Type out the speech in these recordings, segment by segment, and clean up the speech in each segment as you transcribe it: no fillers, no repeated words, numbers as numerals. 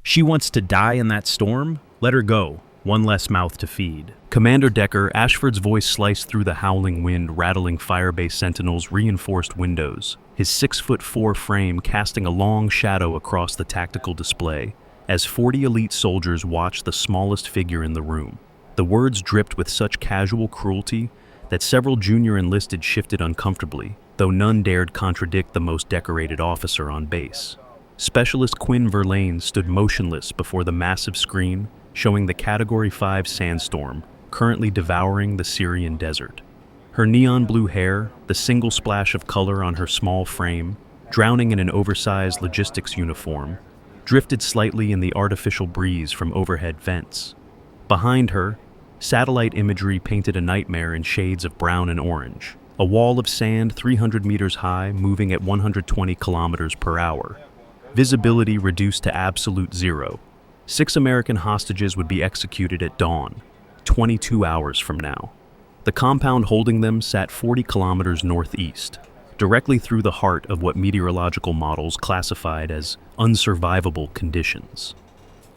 She wants to die in that storm? Let her go. One less mouth to feed. Commander Decker, Ashford's voice sliced through the howling wind, rattling Firebase Sentinel's reinforced windows, his 6'4" frame casting a long shadow across the tactical display, as 40 elite soldiers watched the smallest figure in the room. The words dripped with such casual cruelty that several junior enlisted shifted uncomfortably, though none dared contradict the most decorated officer on base. Specialist Quinn Verlaine stood motionless before the massive screen, showing the Category 5 sandstorm currently devouring the Syrian desert. Her neon blue hair, the single splash of color on her small frame, drowning in an oversized logistics uniform, drifted slightly in the artificial breeze from overhead vents. Behind her, satellite imagery painted a nightmare in shades of brown and orange, a wall of sand 300 meters high moving at 120 kilometers per hour. Visibility reduced to absolute zero. 6 American hostages would be executed at dawn, 22 hours from now. The compound holding them sat 40 kilometers northeast, directly through the heart of what meteorological models classified as unsurvivable conditions.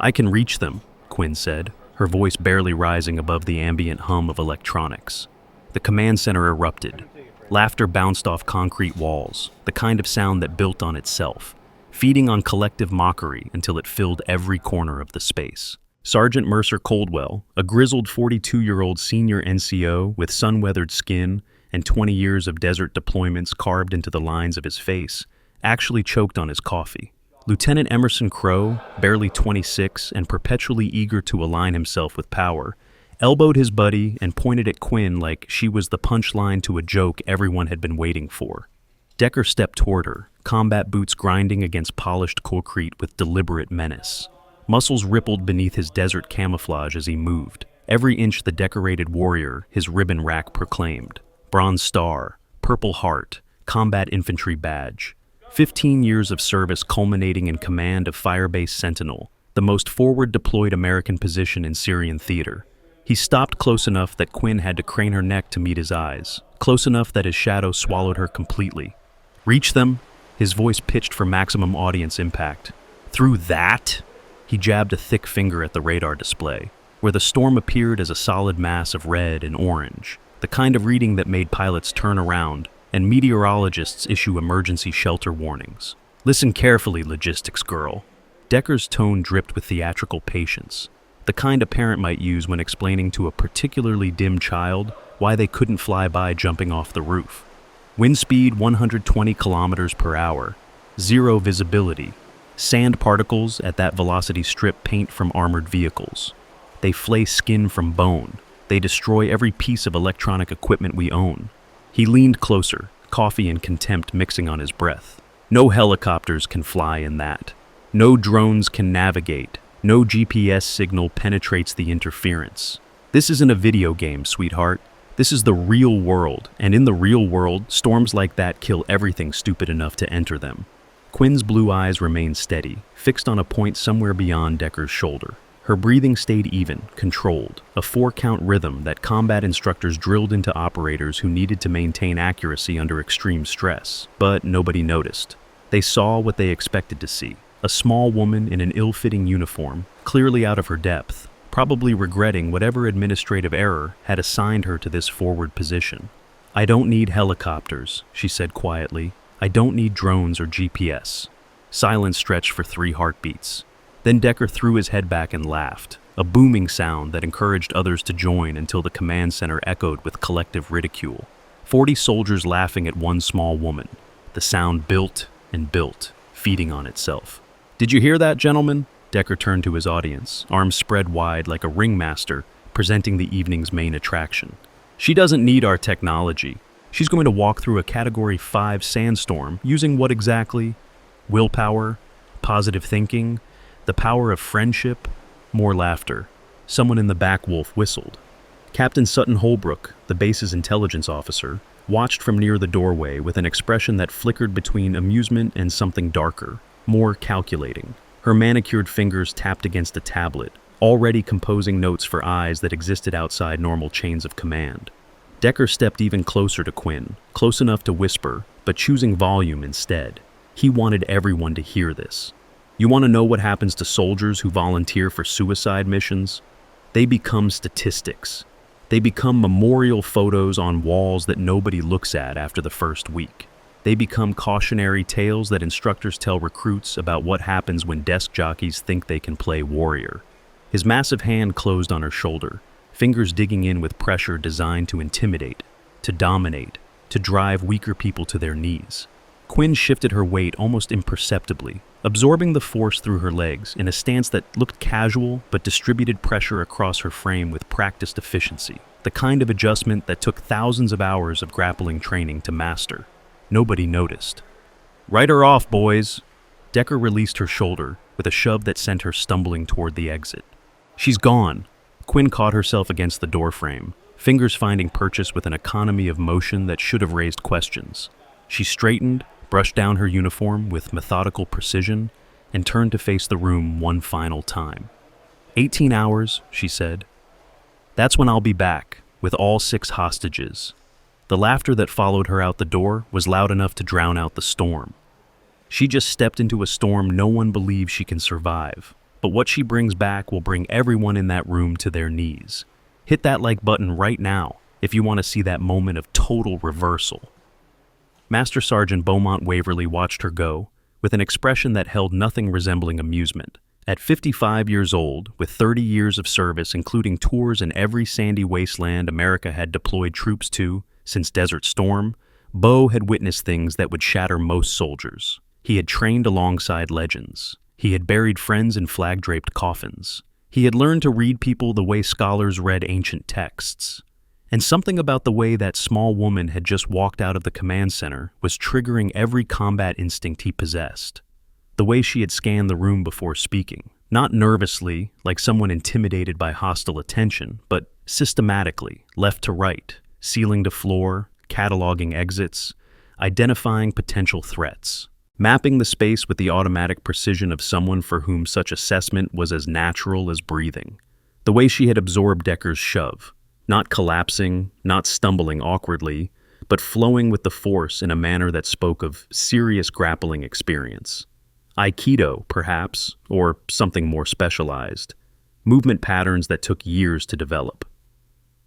"I can reach them," Quinn said, her voice barely rising above the ambient hum of electronics. The command center erupted. Laughter bounced off concrete walls, the kind of sound that built on itself, feeding on collective mockery until it filled every corner of the space. Sergeant Mercer Coldwell, a grizzled 42-year-old senior NCO with sun-weathered skin and 20 years of desert deployments carved into the lines of his face, actually choked on his coffee. Lieutenant Emerson Crow, barely 26 and perpetually eager to align himself with power, elbowed his buddy and pointed at Quinn like she was the punchline to a joke everyone had been waiting for. Decker stepped toward her, combat boots grinding against polished concrete with deliberate menace. Muscles rippled beneath his desert camouflage as he moved, every inch the decorated warrior his ribbon rack proclaimed. Bronze Star, Purple Heart, Combat Infantry Badge. 15 years of service culminating in command of Firebase Sentinel, the most forward-deployed American position in Syrian theater. He stopped close enough that Quinn had to crane her neck to meet his eyes, close enough that his shadow swallowed her completely. "Reach them?" His voice pitched for maximum audience impact. "Through that?" He jabbed a thick finger at the radar display, where the storm appeared as a solid mass of red and orange, the kind of reading that made pilots turn around and meteorologists issue emergency shelter warnings. "Listen carefully, logistics girl." Decker's tone dripped with theatrical patience, the kind a parent might use when explaining to a particularly dim child why they couldn't fly by jumping off the roof. Wind speed 120 kilometers per hour, zero visibility. Sand particles at that velocity strip paint from armored vehicles. They flay skin from bone. They destroy every piece of electronic equipment we own. He leaned closer, coffee and contempt mixing on his breath. No helicopters can fly in that. No drones can navigate. No GPS signal penetrates the interference. This isn't a video game, sweetheart. This is the real world, and in the real world, storms like that kill everything stupid enough to enter them. Quinn's blue eyes remained steady, fixed on a point somewhere beyond Decker's shoulder. Her breathing stayed even, controlled, a 4-count rhythm that combat instructors drilled into operators who needed to maintain accuracy under extreme stress. But nobody noticed. They saw what they expected to see. A small woman in an ill-fitting uniform, clearly out of her depth, probably regretting whatever administrative error had assigned her to this forward position. "I don't need helicopters," she said quietly. "I don't need drones or GPS." Silence stretched for 3 heartbeats. Then Decker threw his head back and laughed, a booming sound that encouraged others to join until the command center echoed with collective ridicule. 40 soldiers laughing at one small woman. The sound built and built, feeding on itself. "Did you hear that, gentlemen?" Decker turned to his audience, arms spread wide like a ringmaster, presenting the evening's main attraction. "She doesn't need our technology. She's going to walk through a Category 5 sandstorm using what exactly? Willpower? Positive thinking? The power of friendship?" More laughter. Someone in the back wolf whistled. Captain Sutton Holbrook, the base's intelligence officer, watched from near the doorway with an expression that flickered between amusement and something darker, more calculating. Her manicured fingers tapped against a tablet, already composing notes for eyes that existed outside normal chains of command. Decker stepped even closer to Quinn, close enough to whisper, but choosing volume instead. He wanted everyone to hear this. You want to know what happens to soldiers who volunteer for suicide missions? They become statistics. They become memorial photos on walls that nobody looks at after the first week. They become cautionary tales that instructors tell recruits about what happens when desk jockeys think they can play warrior. His massive hand closed on her shoulder, fingers digging in with pressure designed to intimidate, to dominate, to drive weaker people to their knees. Quinn shifted her weight almost imperceptibly, absorbing the force through her legs in a stance that looked casual but distributed pressure across her frame with practiced efficiency, the kind of adjustment that took thousands of hours of grappling training to master. Nobody noticed. "Write her off, boys." Decker released her shoulder with a shove that sent her stumbling toward the exit. "She's gone." Quinn caught herself against the doorframe, fingers finding purchase with an economy of motion that should have raised questions. She straightened, brushed down her uniform with methodical precision, and turned to face the room one final time. 18 hours, she said. "That's when I'll be back, with all 6 hostages." The laughter that followed her out the door was loud enough to drown out the storm. She just stepped into a storm no one believes she can survive, but what she brings back will bring everyone in that room to their knees. Hit that like button right now if you want to see that moment of total reversal. Master Sergeant Beaumont Waverly watched her go, with an expression that held nothing resembling amusement. At 55 years old, with 30 years of service including tours in every sandy wasteland America had deployed troops to since Desert Storm, Beau had witnessed things that would shatter most soldiers. He had trained alongside legends. He had buried friends in flag-draped coffins. He had learned to read people the way scholars read ancient texts. And something about the way that small woman had just walked out of the command center was triggering every combat instinct he possessed. The way she had scanned the room before speaking, not nervously, like someone intimidated by hostile attention, but systematically, left to right, ceiling to floor, cataloging exits, identifying potential threats, mapping the space with the automatic precision of someone for whom such assessment was as natural as breathing. The way she had absorbed Decker's shove, not collapsing, not stumbling awkwardly, but flowing with the force in a manner that spoke of serious grappling experience. Aikido, perhaps, or something more specialized. Movement patterns that took years to develop.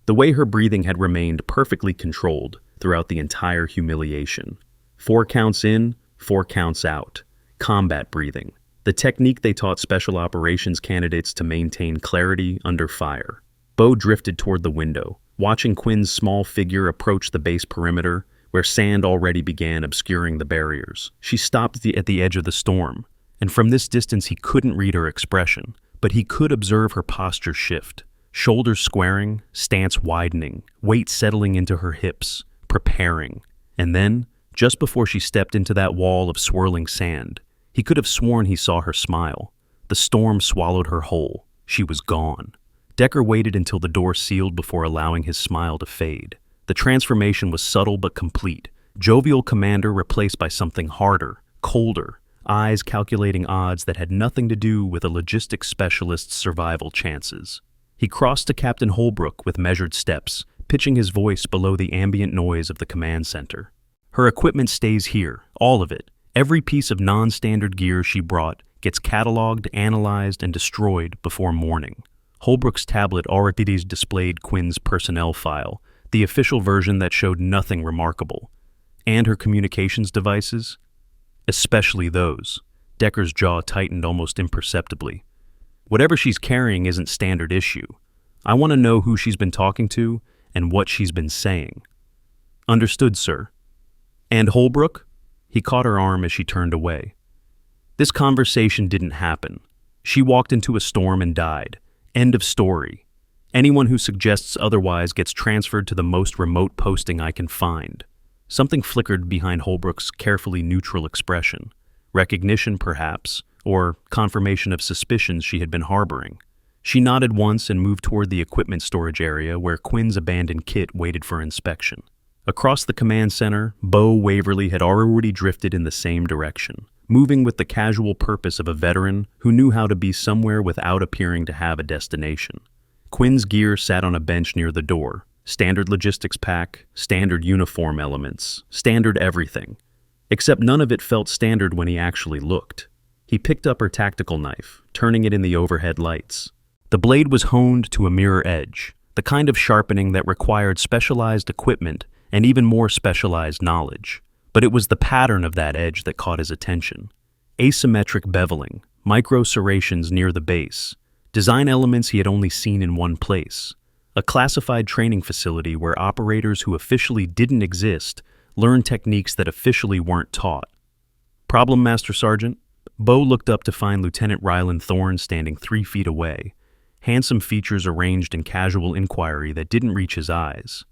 The way her breathing had remained perfectly controlled throughout the entire humiliation. 4 counts in, 4 counts out. Combat breathing. The technique they taught special operations candidates to maintain clarity under fire. Beau drifted toward the window, watching Quinn's small figure approach the base perimeter, where sand already began obscuring the barriers. She stopped at the edge of the storm, and from this distance he couldn't read her expression, but he could observe her posture shift. Shoulders squaring, stance widening, weight settling into her hips, preparing. And then, just before she stepped into that wall of swirling sand, he could have sworn he saw her smile. The storm swallowed her whole. She was gone. Decker waited until the door sealed before allowing his smile to fade. The transformation was subtle but complete. Jovial commander replaced by something harder, colder, eyes calculating odds that had nothing to do with a logistics specialist's survival chances. He crossed to Captain Holbrook with measured steps, pitching his voice below the ambient noise of the command center. "Her equipment stays here, all of it. Every piece of non-standard gear she brought gets cataloged, analyzed, and destroyed before morning." Holbrook's tablet already displayed Quinn's personnel file, the official version that showed nothing remarkable. And her communications devices? Especially those. Decker's jaw tightened almost imperceptibly. "Whatever she's carrying isn't standard issue. I want to know who she's been talking to and what she's been saying." "Understood, sir." "And Holbrook?" He caught her arm as she turned away. "This conversation didn't happen. She walked into a storm and died. End of story. Anyone who suggests otherwise gets transferred to the most remote posting I can find." Something flickered behind Holbrook's carefully neutral expression. Recognition, perhaps, or confirmation of suspicions she had been harboring. She nodded once and moved toward the equipment storage area where Quinn's abandoned kit waited for inspection. Across the command center, Beau Waverly had already drifted in the same direction, moving with the casual purpose of a veteran who knew how to be somewhere without appearing to have a destination. Quinn's gear sat on a bench near the door. Standard logistics pack, standard uniform elements, standard everything. Except none of it felt standard when he actually looked. He picked up her tactical knife, turning it in the overhead lights. The blade was honed to a mirror edge, the kind of sharpening that required specialized equipment and even more specialized knowledge. But it was the pattern of that edge that caught his attention. Asymmetric beveling, micro serrations near the base, design elements he had only seen in one place. A classified training facility where operators who officially didn't exist learned techniques that officially weren't taught. Problem, Master Sergeant? Bo looked up to find Lieutenant Ryland Thorne standing 3 feet away, handsome features arranged in casual inquiry that didn't reach his eyes.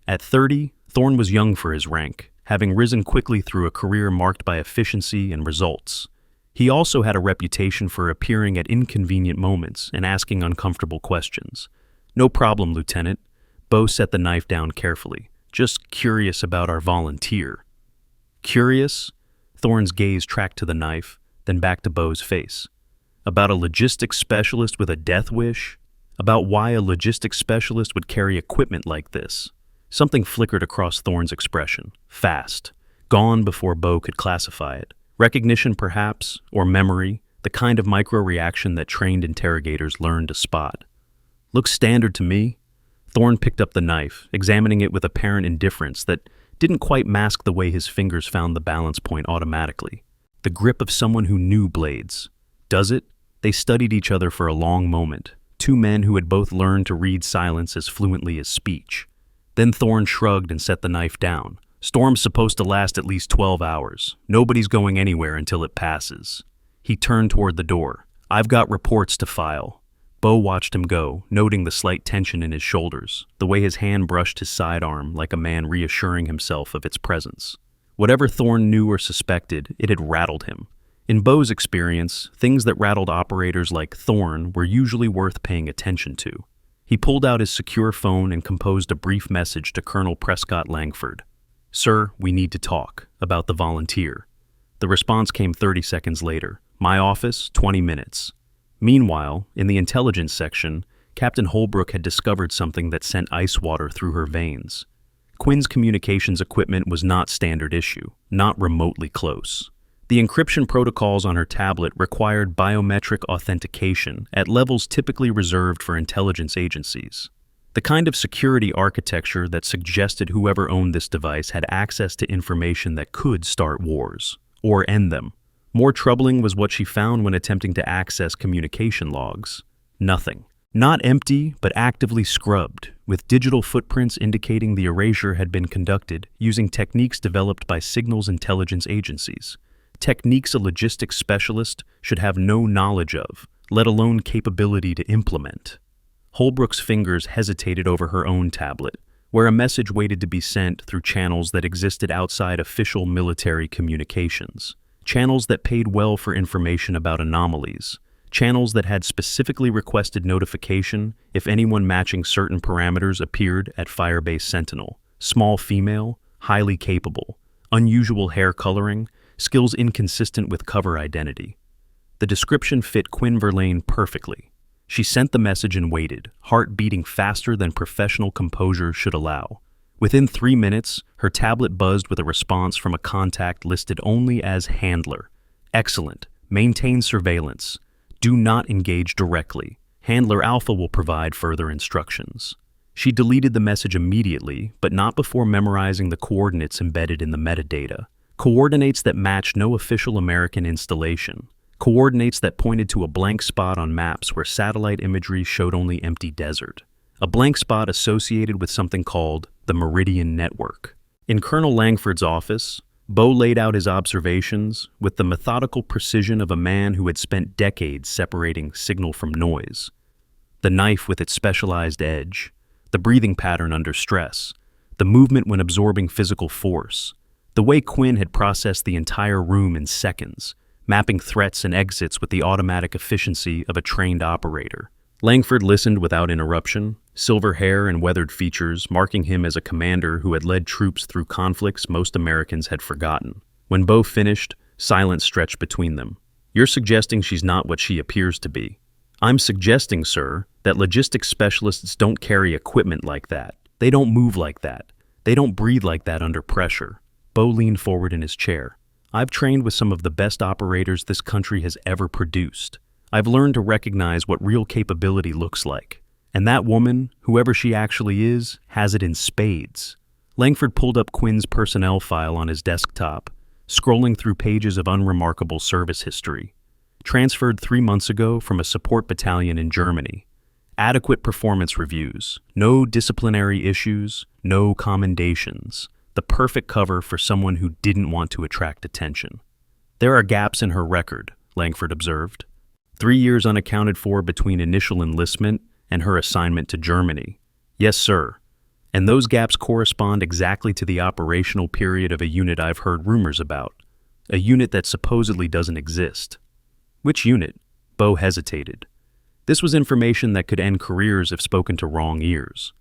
At 30, Thorne was young for his rank, having risen quickly through a career marked by efficiency and results. He also had a reputation for appearing at inconvenient moments and asking uncomfortable questions. "No problem, Lieutenant." Bo set the knife down carefully. "Just curious about our volunteer." "Curious?" Thorne's gaze tracked to the knife, then back to Bo's face. "About a logistics specialist with a death wish? About why a logistics specialist would carry equipment like this?" Something flickered across Thorne's expression, fast, gone before Bo could classify it. Recognition, perhaps, or memory, the kind of micro-reaction that trained interrogators learn to spot. "Looks standard to me." Thorne picked up the knife, examining it with apparent indifference that didn't quite mask the way his fingers found the balance point automatically. The grip of someone who knew blades. Does it? They studied each other for a long moment, two men who had both learned to read silence as fluently as speech. Then Thorne shrugged and set the knife down. "Storm's supposed to last at least 12 hours. Nobody's going anywhere until it passes." He turned toward the door. "I've got reports to file." Bo watched him go, noting the slight tension in his shoulders, the way his hand brushed his sidearm like a man reassuring himself of its presence. Whatever Thorne knew or suspected, it had rattled him. In Bo's experience, things that rattled operators like Thorne were usually worth paying attention to. He pulled out his secure phone and composed a brief message to Colonel Prescott Langford. "Sir, we need to talk about the volunteer." The response came 30 seconds later. "My office, 20 minutes. Meanwhile, in the intelligence section, Captain Holbrook had discovered something that sent ice water through her veins. Quinn's communications equipment was not standard issue, not remotely close. The encryption protocols on her tablet required biometric authentication at levels typically reserved for intelligence agencies. The kind of security architecture that suggested whoever owned this device had access to information that could start wars, or end them. More troubling was what she found when attempting to access communication logs. Nothing. Not empty, but actively scrubbed, with digital footprints indicating the erasure had been conducted using techniques developed by signals intelligence agencies. Techniques a logistics specialist should have no knowledge of, let alone capability to implement. Holbrook's fingers hesitated over her own tablet, where a message waited to be sent through channels that existed outside official military communications. Channels that paid well for information about anomalies. Channels that had specifically requested notification if anyone matching certain parameters appeared at Firebase Sentinel. Small female, highly capable, unusual hair coloring, skills inconsistent with cover identity. The description fit Quinn Verlaine perfectly. She sent the message and waited, heart beating faster than professional composure should allow. Within 3 minutes, her tablet buzzed with a response from a contact listed only as Handler. "Excellent. Maintain surveillance. Do not engage directly. Handler Alpha will provide further instructions." She deleted the message immediately, but not before memorizing the coordinates embedded in the metadata. Coordinates that matched no official American installation. Coordinates that pointed to a blank spot on maps where satellite imagery showed only empty desert. A blank spot associated with something called the Meridian Network. In Colonel Langford's office, Bo laid out his observations with the methodical precision of a man who had spent decades separating signal from noise. The knife with its specialized edge, the breathing pattern under stress, the movement when absorbing physical force, the way Quinn had processed the entire room in seconds, mapping threats and exits with the automatic efficiency of a trained operator. Langford listened without interruption, silver hair and weathered features marking him as a commander who had led troops through conflicts most Americans had forgotten. When Bo finished, silence stretched between them. "You're suggesting she's not what she appears to be." "I'm suggesting, sir, that logistics specialists don't carry equipment like that. They don't move like that. They don't breathe like that under pressure." Bo leaned forward in his chair. I've trained with some of the best operators this country has ever produced. I've learned to recognize what real capability looks like. And that woman, whoever she actually is, has it in spades. Langford pulled up Quinn's personnel file on his desktop, scrolling through pages of unremarkable service history. Transferred 3 months ago from a support battalion in Germany. Adequate performance reviews, no disciplinary issues, no commendations. The perfect cover for someone who didn't want to attract attention. There are gaps in her record, Langford observed. 3 years unaccounted for between initial enlistment and her assignment to Germany. Yes, sir. And those gaps correspond exactly to the operational period of a unit I've heard rumors about. A unit that supposedly doesn't exist. Which unit? Bo hesitated. This was information that could end careers if spoken to wrong ears.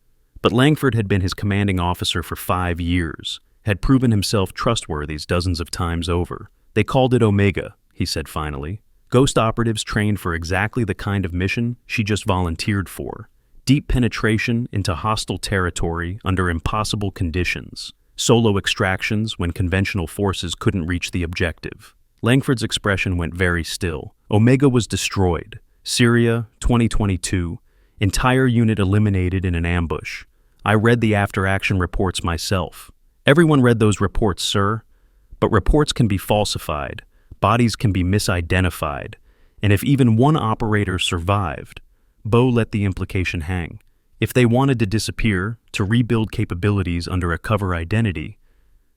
But Langford had been his commanding officer for 5 years, had proven himself trustworthy dozens of times over. They called it Omega, he said finally. Ghost operatives trained for exactly the kind of mission she just volunteered for. Deep penetration into hostile territory under impossible conditions. Solo extractions when conventional forces couldn't reach the objective. Langford's expression went very still. Omega was destroyed. Syria, 2022. Entire unit eliminated in an ambush. I read the after-action reports myself. Everyone read those reports, sir. But reports can be falsified. Bodies can be misidentified. And if even one operator survived, Bo let the implication hang. If they wanted to disappear, to rebuild capabilities under a cover identity,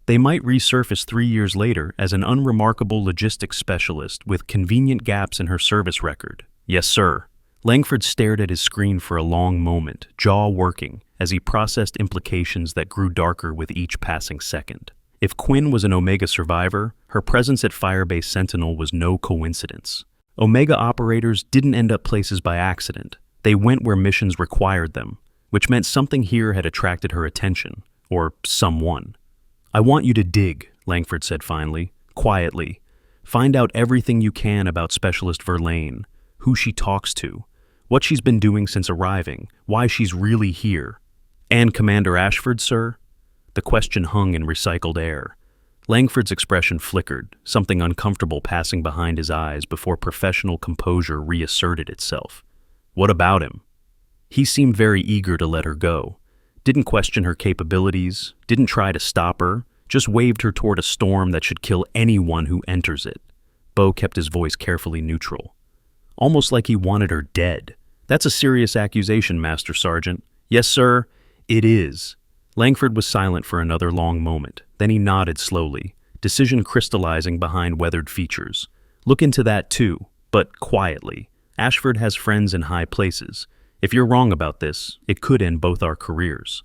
they might resurface 3 years later as an unremarkable logistics specialist with convenient gaps in her service record. Yes, sir. Langford stared at his screen for a long moment, jaw working, as he processed implications that grew darker with each passing second. If Quinn was an Omega survivor, her presence at Firebase Sentinel was no coincidence. Omega operators didn't end up places by accident. They went where missions required them, which meant something here had attracted her attention, or someone. I want you to dig, Langford said finally, quietly. Find out everything you can about Specialist Verlaine, who she talks to, what she's been doing since arriving, why she's really here. And Commander Ashford, sir? The question hung in recycled air. Langford's expression flickered, something uncomfortable passing behind his eyes before professional composure reasserted itself. What about him? He seemed very eager to let her go. Didn't question her capabilities, didn't try to stop her, just waved her toward a storm that should kill anyone who enters it. Bo kept his voice carefully neutral. Almost like he wanted her dead. That's a serious accusation, Master Sergeant. Yes, sir, it is. Langford was silent for another long moment. Then he nodded slowly, decision crystallizing behind weathered features. Look into that too, but quietly. Ashford has friends in high places. If you're wrong about this, it could end both our careers.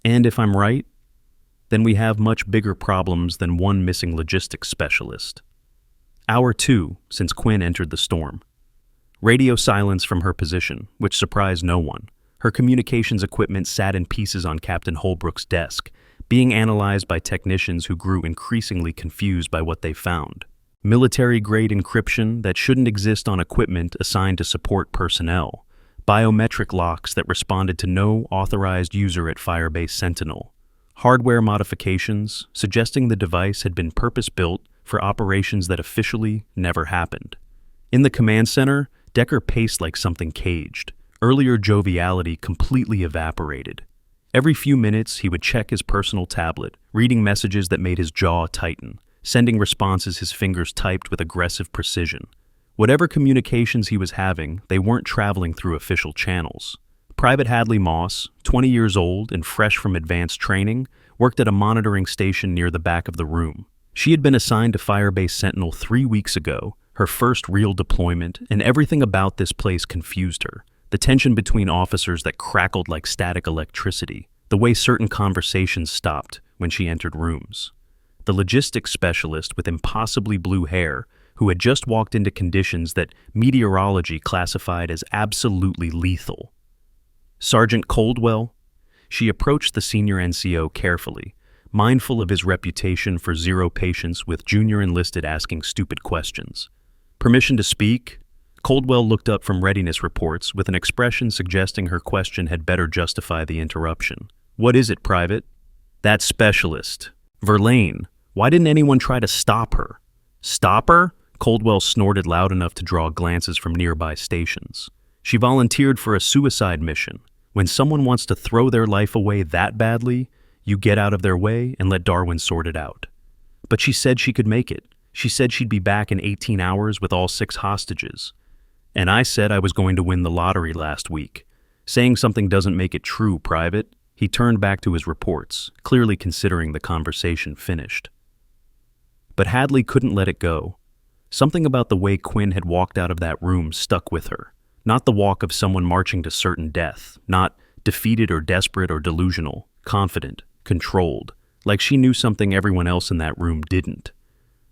And if I'm right, then we have much bigger problems than one missing logistics specialist. Hour 2 since Quinn entered the storm. Radio silence from her position, which surprised no one. Her communications equipment sat in pieces on Captain Holbrook's desk, being analyzed by technicians who grew increasingly confused by what they found. Military-grade encryption that shouldn't exist on equipment assigned to support personnel. Biometric locks that responded to no authorized user at Firebase Sentinel. Hardware modifications suggesting the device had been purpose-built for operations that officially never happened. In the command center, Decker paced like something caged. Earlier joviality completely evaporated. Every few minutes, he would check his personal tablet, reading messages that made his jaw tighten, sending responses his fingers typed with aggressive precision. Whatever communications he was having, they weren't traveling through official channels. Private Hadley Moss, 20 years old and fresh from advanced training, worked at a monitoring station near the back of the room. She had been assigned to Firebase Sentinel 3 weeks ago, her first real deployment, and everything about this place confused her. The tension between officers that crackled like static electricity, the way certain conversations stopped when she entered rooms. The logistics specialist with impossibly blue hair, who had just walked into conditions that meteorology classified as absolutely lethal. Sergeant Coldwell? She approached the senior NCO carefully, mindful of his reputation for zero patience with junior enlisted asking stupid questions. Permission to speak? Coldwell looked up from readiness reports with an expression suggesting her question had better justify the interruption. What is it, Private? That specialist. Verlaine. Why didn't anyone try to stop her? Stop her? Coldwell snorted loud enough to draw glances from nearby stations. She volunteered for a suicide mission. When someone wants to throw their life away that badly, you get out of their way and let Darwin sort it out. But she said she could make it. She said she'd be back in 18 hours with all 6 hostages. And I said I was going to win the lottery last week. Saying something doesn't make it true, Private. He turned back to his reports, clearly considering the conversation finished. But Hadley couldn't let it go. Something about the way Quinn had walked out of that room stuck with her. Not the walk of someone marching to certain death, not defeated or desperate or delusional, confident, controlled, like she knew something everyone else in that room didn't.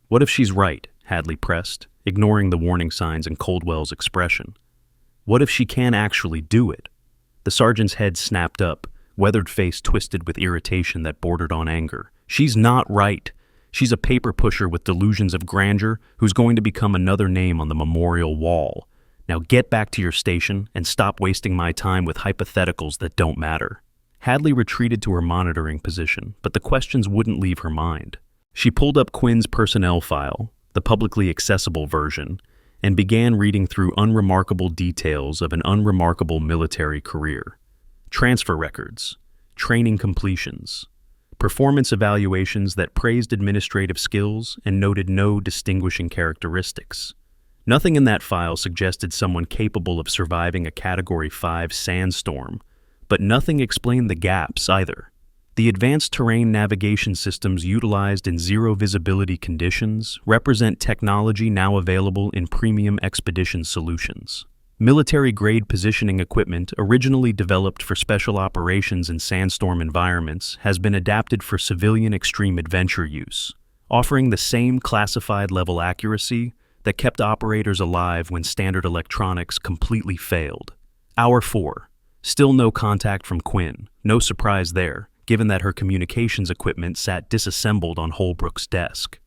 What if she's right? Hadley pressed, ignoring the warning signs in Coldwell's expression. What if she can actually do it? The sergeant's head snapped up, weathered face twisted with irritation that bordered on anger. She's not right. She's a paper pusher with delusions of grandeur who's going to become another name on the memorial wall. Now get back to your station and stop wasting my time with hypotheticals that don't matter. Hadley retreated to her monitoring position, but the questions wouldn't leave her mind. She pulled up Quinn's personnel file, the publicly accessible version, and began reading through unremarkable details of an unremarkable military career. Transfer records, training completions, performance evaluations that praised administrative skills and noted no distinguishing characteristics. Nothing in that file suggested someone capable of surviving a Category 5 sandstorm, but nothing explained the gaps either. The advanced terrain navigation systems utilized in zero-visibility conditions represent technology now available in premium expedition solutions. Military-grade positioning equipment originally developed for special operations in sandstorm environments has been adapted for civilian extreme adventure use, offering the same classified-level accuracy that kept operators alive when standard electronics completely failed. Hour 4. Still no contact from Quinn. No surprise there, given that her communications equipment sat disassembled on Holbrook's desk.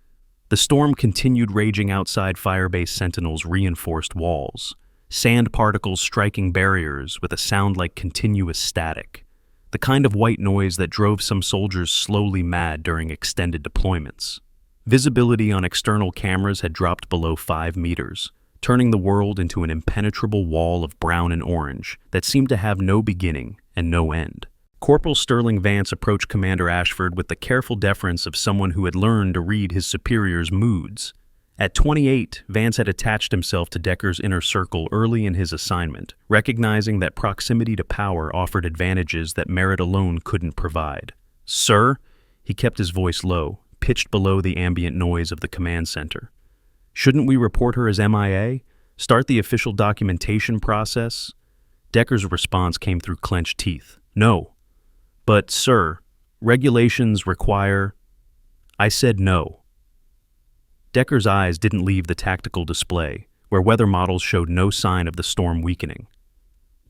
The storm continued raging outside Firebase Sentinel's reinforced walls, sand particles striking barriers with a sound like continuous static, the kind of white noise that drove some soldiers slowly mad during extended deployments. Visibility on external cameras had dropped below 5 meters, turning the world into an impenetrable wall of brown and orange that seemed to have no beginning and no end. Corporal Sterling Vance approached Commander Ashford with the careful deference of someone who had learned to read his superior's moods. At 28, Vance had attached himself to Decker's inner circle early in his assignment, recognizing that proximity to power offered advantages that merit alone couldn't provide. "Sir?" He kept his voice low, pitched below the ambient noise of the command center. "Shouldn't we report her as MIA? Start the official documentation process?" Decker's response came through clenched teeth. "No." "But, sir, regulations require—" "I said no." Decker's eyes didn't leave the tactical display, where weather models showed no sign of the storm weakening.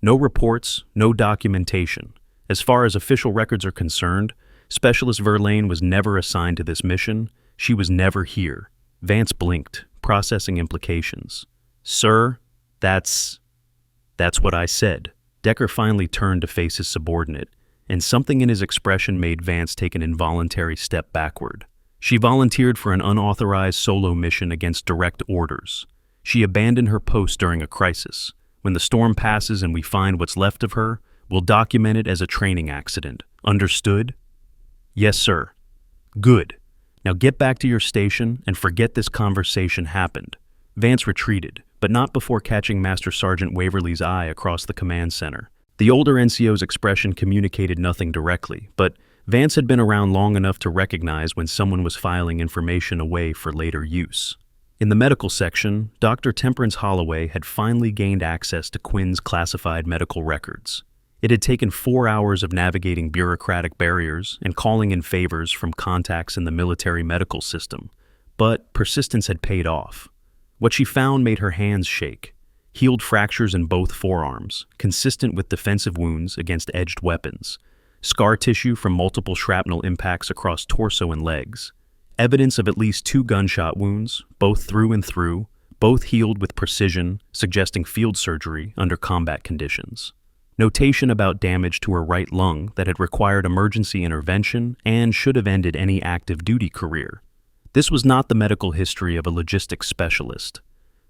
No reports, no documentation. As far as official records are concerned, Specialist Verlaine was never assigned to this mission. She was never here. Vance blinked, processing implications. "Sir, that's what I said." Decker finally turned to face his subordinate, and something in his expression made Vance take an involuntary step backward. She volunteered for an unauthorized solo mission against direct orders. She abandoned her post during a crisis. When the storm passes and we find what's left of her, we'll document it as a training accident. Understood? "Yes, sir." "Good. Now get back to your station and forget this conversation happened." Vance retreated, but not before catching Master Sergeant Waverly's eye across the command center. The older NCO's expression communicated nothing directly, but Vance had been around long enough to recognize when someone was filing information away for later use. In the medical section, Dr. Temperance Holloway had finally gained access to Quinn's classified medical records. It had taken 4 hours of navigating bureaucratic barriers and calling in favors from contacts in the military medical system, but persistence had paid off. What she found made her hands shake. Healed fractures in both forearms, consistent with defensive wounds against edged weapons. Scar tissue from multiple shrapnel impacts across torso and legs. Evidence of at least 2 gunshot wounds, both through and through, both healed with precision, suggesting field surgery under combat conditions. Notation about damage to her right lung that had required emergency intervention and should have ended any active duty career. This was not the medical history of a logistics specialist.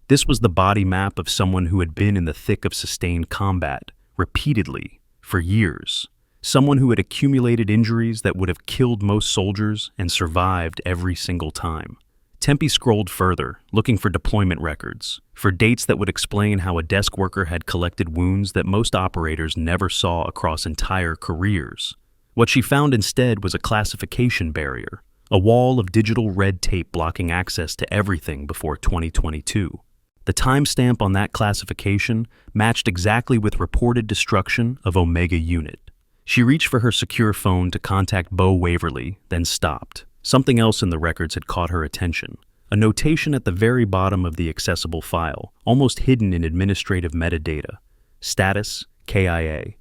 This was the body map of someone who had been in the thick of sustained combat, repeatedly, for years. Someone who had accumulated injuries that would have killed most soldiers and survived every single time. Tempe scrolled further, looking for deployment records, for dates that would explain how a desk worker had collected wounds that most operators never saw across entire careers. What she found instead was a classification barrier, a wall of digital red tape blocking access to everything before 2022. The timestamp on that classification matched exactly with reported destruction of Omega Unit. She reached for her secure phone to contact Bo Waverly, then stopped. Something else in the records had caught her attention. A notation at the very bottom of the accessible file, almost hidden in administrative metadata. Status, KIA.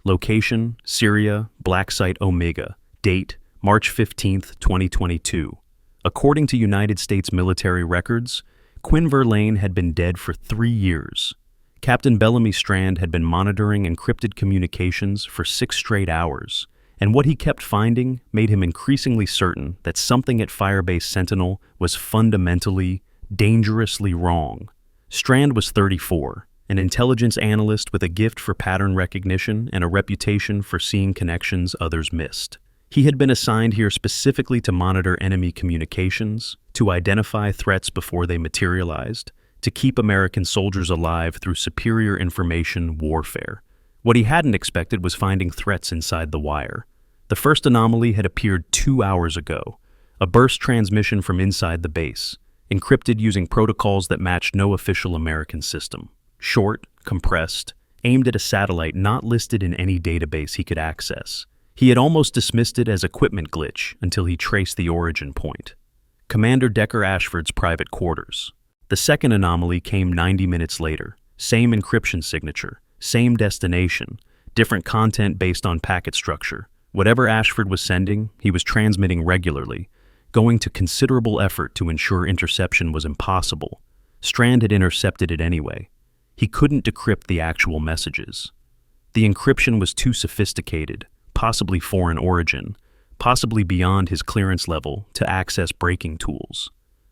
Location, Syria, Black Site Omega. Date, March 15, 2022. According to United States military records, Quinn Verlaine had been dead for 3 years. Captain Bellamy Strand had been monitoring encrypted communications for 6 straight hours, and what he kept finding made him increasingly certain that something at Firebase Sentinel was fundamentally, dangerously wrong. Strand was 34, an intelligence analyst with a gift for pattern recognition and a reputation for seeing connections others missed. He had been assigned here specifically to monitor enemy communications, to identify threats before they materialized, to keep American soldiers alive through superior information warfare. What he hadn't expected was finding threats inside the wire. The first anomaly had appeared 2 hours ago, a burst transmission from inside the base, encrypted using protocols that matched no official American system. Short, compressed, aimed at a satellite not listed in any database he could access. He had almost dismissed it as equipment glitch until he traced the origin point. Commander Decker Ashford's private quarters. The second anomaly came 90 minutes later. Same encryption signature, same destination, different content based on packet structure. Whatever Ashford was sending, he was transmitting regularly, going to considerable effort to ensure interception was impossible. Strand had intercepted it anyway. He couldn't decrypt the actual messages. The encryption was too sophisticated, possibly foreign origin, possibly beyond his clearance level to access breaking tools.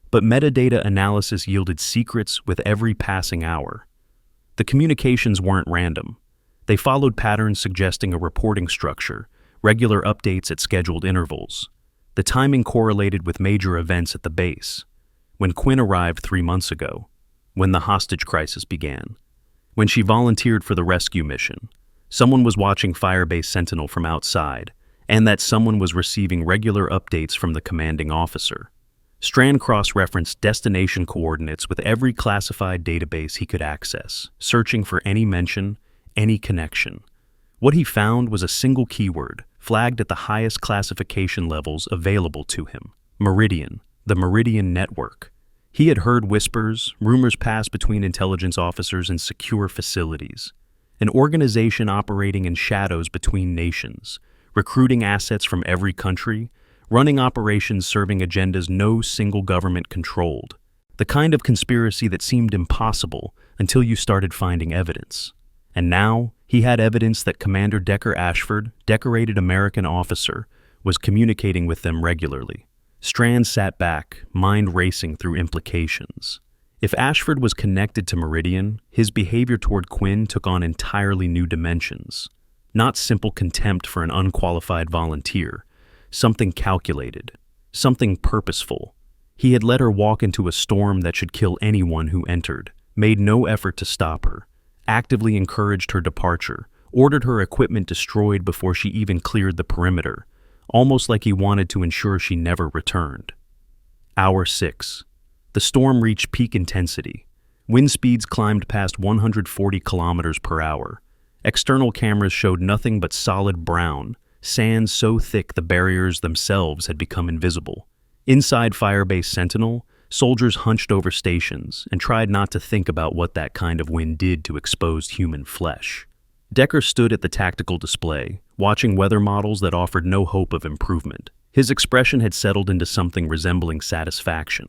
But metadata analysis yielded secrets with every passing hour. The communications weren't random. They followed patterns suggesting a reporting structure, regular updates at scheduled intervals. The timing correlated with major events at the base. When Quinn arrived 3 months ago, when the hostage crisis began, when she volunteered for the rescue mission, someone was watching Firebase Sentinel from outside, and that someone was receiving regular updates from the commanding officer. Strand cross-referenced destination coordinates with every classified database he could access, searching for any mention, any connection. What he found was a single keyword, flagged at the highest classification levels available to him: Meridian, the Meridian Network. He had heard whispers, rumors passed between intelligence officers in secure facilities. An organization operating in shadows between nations, recruiting assets from every country, running operations serving agendas no single government controlled. The kind of conspiracy that seemed impossible until you started finding evidence. And now, he had evidence that Commander Decker Ashford, decorated American officer, was communicating with them regularly. Strand sat back, mind racing through implications. If Ashford was connected to Meridian, his behavior toward Quinn took on entirely new dimensions. Not simple contempt for an unqualified volunteer, something calculated, something purposeful. He had let her walk into a storm that should kill anyone who entered, made no effort to stop her, actively encouraged her departure, ordered her equipment destroyed before she even cleared the perimeter, almost like he wanted to ensure she never returned. Hour 6. The storm reached peak intensity. Wind speeds climbed past 140 kilometers per hour. External cameras showed nothing but solid brown, sand so thick the barriers themselves had become invisible. Inside Firebase Sentinel, soldiers hunched over stations and tried not to think about what that kind of wind did to exposed human flesh. Decker stood at the tactical display, watching weather models that offered no hope of improvement. His expression had settled into something resembling satisfaction,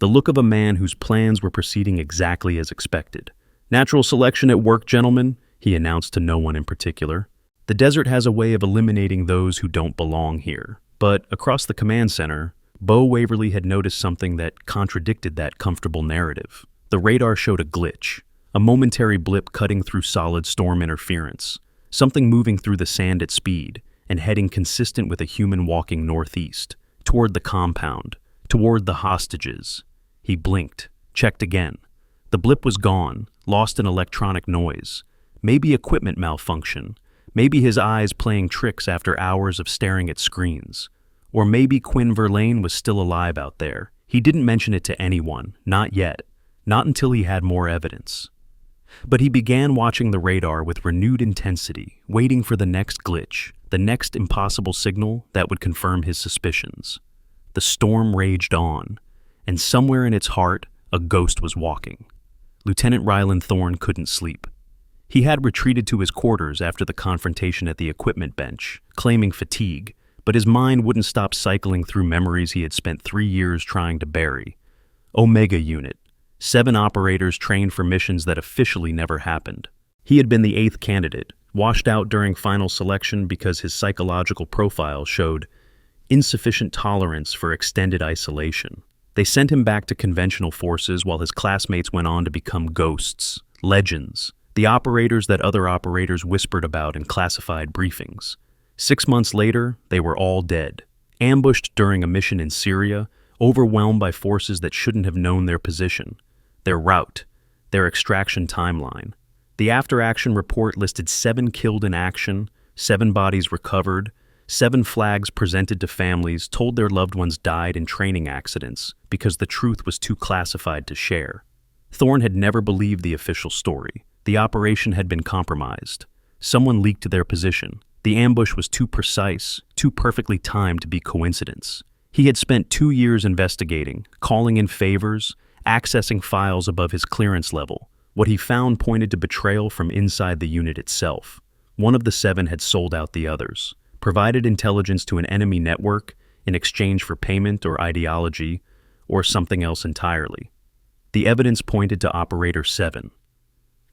the look of a man whose plans were proceeding exactly as expected. "Natural selection at work, gentlemen," he announced to no one in particular. "The desert has a way of eliminating those who don't belong here." But across the command center, Bo Waverly had noticed something that contradicted that comfortable narrative. The radar showed a glitch, a momentary blip cutting through solid storm interference, something moving through the sand at speed and heading consistent with a human walking northeast, toward the compound, toward the hostages. He blinked, checked again. The blip was gone, lost in electronic noise. Maybe equipment malfunction. Maybe his eyes playing tricks after hours of staring at screens. Or maybe Quinn Verlaine was still alive out there. He didn't mention it to anyone, not yet. Not until he had more evidence. But he began watching the radar with renewed intensity, waiting for the next glitch, the next impossible signal that would confirm his suspicions. The storm raged on, and somewhere in its heart, a ghost was walking. Lieutenant Ryland Thorne couldn't sleep. He had retreated to his quarters after the confrontation at the equipment bench, claiming fatigue, but his mind wouldn't stop cycling through memories he had spent 3 years trying to bury. Omega Unit. 7 operators trained for missions that officially never happened. He had been the 8th candidate, washed out during final selection because his psychological profile showed insufficient tolerance for extended isolation. They sent him back to conventional forces while his classmates went on to become ghosts, legends, the operators that other operators whispered about in classified briefings. 6 months later, they were all dead, ambushed during a mission in Syria, overwhelmed by forces that shouldn't have known their position, their route, their extraction timeline. The after-action report listed 7 killed in action, 7 bodies recovered, 7 flags presented to families told their loved ones died in training accidents because the truth was too classified to share. Thorne had never believed the official story. The operation had been compromised. Someone leaked their position. The ambush was too precise, too perfectly timed to be coincidence. He had spent 2 years investigating, calling in favors, accessing files above his clearance level. What he found pointed to betrayal from inside the unit itself. One of the 7 had sold out the others, provided intelligence to an enemy network in exchange for payment or ideology, or something else entirely. The evidence pointed to Operator 7.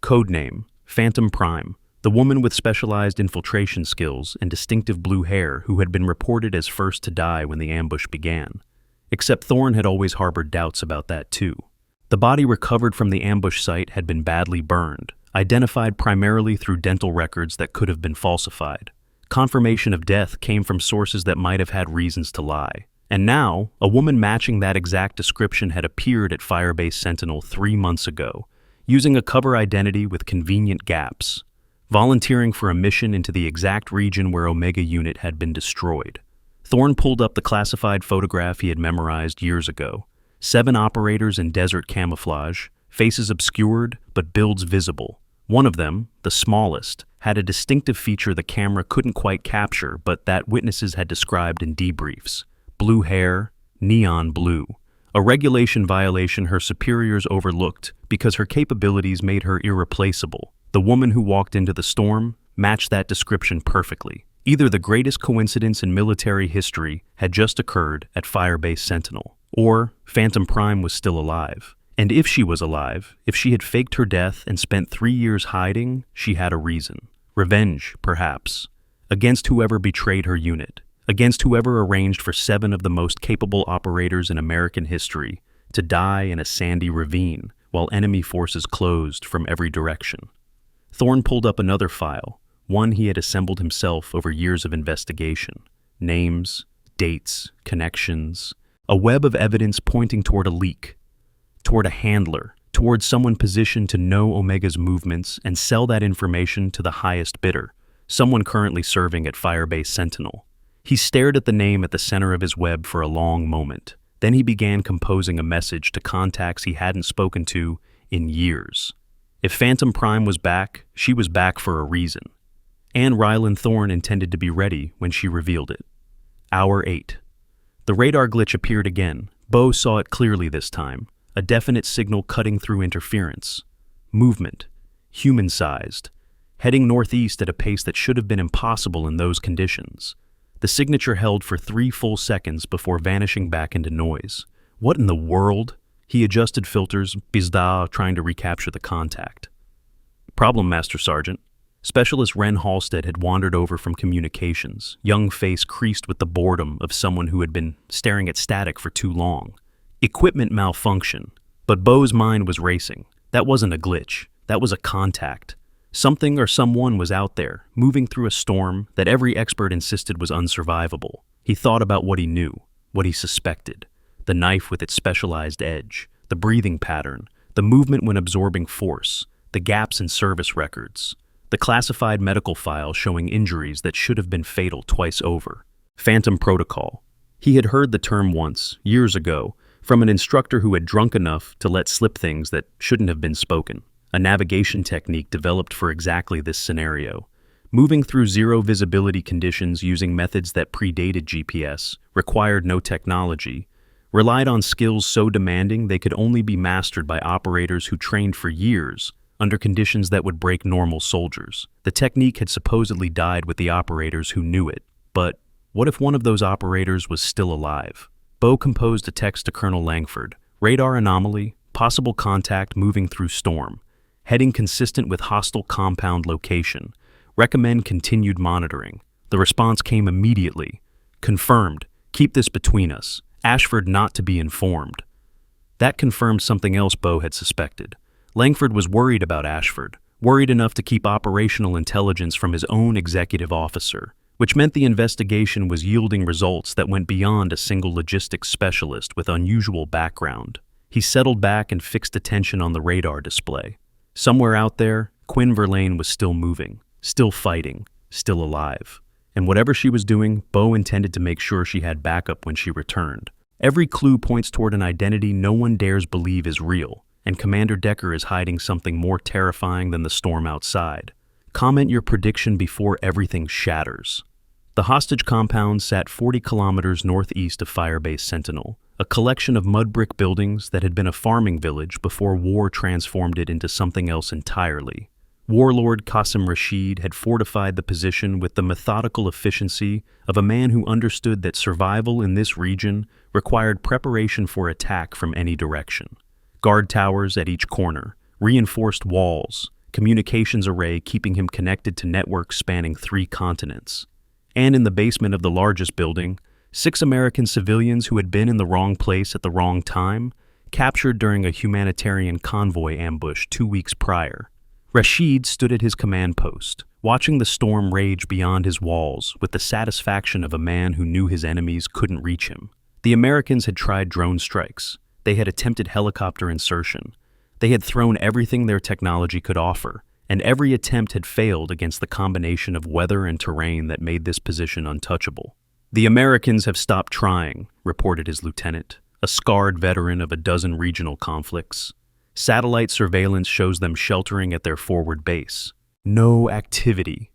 Codename, Phantom Prime, the woman with specialized infiltration skills and distinctive blue hair who had been reported as first to die when the ambush began. Except Thorne had always harbored doubts about that too. The body recovered from the ambush site had been badly burned, identified primarily through dental records that could have been falsified. Confirmation of death came from sources that might have had reasons to lie. And now, a woman matching that exact description had appeared at Firebase Sentinel 3 months ago, using a cover identity with convenient gaps, volunteering for a mission into the exact region where Omega Unit had been destroyed. Thorne pulled up the classified photograph he had memorized years ago. 7 operators in desert camouflage, faces obscured but builds visible. One of them, the smallest, had a distinctive feature the camera couldn't quite capture but that witnesses had described in debriefs. Blue hair, neon blue. A regulation violation her superiors overlooked because her capabilities made her irreplaceable. The woman who walked into the storm matched that description perfectly. Either the greatest coincidence in military history had just occurred at Firebase Sentinel, or Phantom Prime was still alive. And if she was alive, if she had faked her death and spent 3 years hiding, she had a reason. Revenge, perhaps. Against whoever betrayed her unit. Against whoever arranged for 7 of the most capable operators in American history to die in a sandy ravine while enemy forces closed from every direction. Thorne pulled up another file, one he had assembled himself over years of investigation. Names, dates, connections, a web of evidence pointing toward a leak, toward a handler, toward someone positioned to know Omega's movements and sell that information to the highest bidder, someone currently serving at Firebase Sentinel. He stared at the name at the center of his web for a long moment. Then he began composing a message to contacts he hadn't spoken to in years. If Phantom Prime was back, she was back for a reason. And Ryland Thorne intended to be ready when she revealed it. Hour 8. The radar glitch appeared again. Bo saw it clearly this time. A definite signal cutting through interference. Movement. Human-sized. Heading northeast at a pace that should have been impossible in those conditions. The signature held for 3 full seconds before vanishing back into noise. What in the world? He adjusted filters, bizda, trying to recapture the contact. Problem, Master Sergeant. Specialist Ren Halstead had wandered over from communications, young face creased with the boredom of someone who had been staring at static for too long. Equipment malfunction, but Bo's mind was racing. That wasn't a glitch, that was a contact. Something or someone was out there, moving through a storm that every expert insisted was unsurvivable. He thought about what he knew, what he suspected. The knife with its specialized edge, the breathing pattern, the movement when absorbing force, the gaps in service records, the classified medical file showing injuries that should have been fatal twice over. Phantom protocol. He had heard the term once, years ago, from an instructor who had drunk enough to let slip things that shouldn't have been spoken. A navigation technique developed for exactly this scenario. Moving through zero visibility conditions using methods that predated GPS, required no technology, relied on skills so demanding they could only be mastered by operators who trained for years under conditions that would break normal soldiers. The technique had supposedly died with the operators who knew it, but what if one of those operators was still alive? Bo composed a text to Colonel Langford. Radar anomaly, possible contact moving through storm. Heading consistent with hostile compound location. Recommend continued monitoring. The response came immediately. Confirmed. Keep this between us. Ashford not to be informed. That confirmed something else Bo had suspected. Langford was worried about Ashford, worried enough to keep operational intelligence from his own executive officer, which meant the investigation was yielding results that went beyond a single logistics specialist with unusual background. He settled back and fixed attention on the radar display. Somewhere out there, Quinn Verlaine was still moving, still fighting, still alive. And whatever she was doing, Bo intended to make sure she had backup when she returned. Every clue points toward an identity no one dares believe is real, and Commander Decker is hiding something more terrifying than the storm outside. Comment your prediction before everything shatters. The hostage compound sat 40 kilometers northeast of Firebase Sentinel, a collection of mud brick buildings that had been a farming village before war transformed it into something else entirely. Warlord Qasim Rashid had fortified the position with the methodical efficiency of a man who understood that survival in this region required preparation for attack from any direction. Guard towers at each corner, reinforced walls, communications array keeping him connected to networks spanning 3 continents. And in the basement of the largest building, 6 American civilians who had been in the wrong place at the wrong time, captured during a humanitarian convoy ambush 2 weeks prior. Rashid stood at his command post, watching the storm rage beyond his walls with the satisfaction of a man who knew his enemies couldn't reach him. The Americans had tried drone strikes. They had attempted helicopter insertion. They had thrown everything their technology could offer, and every attempt had failed against the combination of weather and terrain that made this position untouchable. The Americans have stopped trying, reported his lieutenant, a scarred veteran of a dozen regional conflicts. Satellite surveillance shows them sheltering at their forward base. No activity.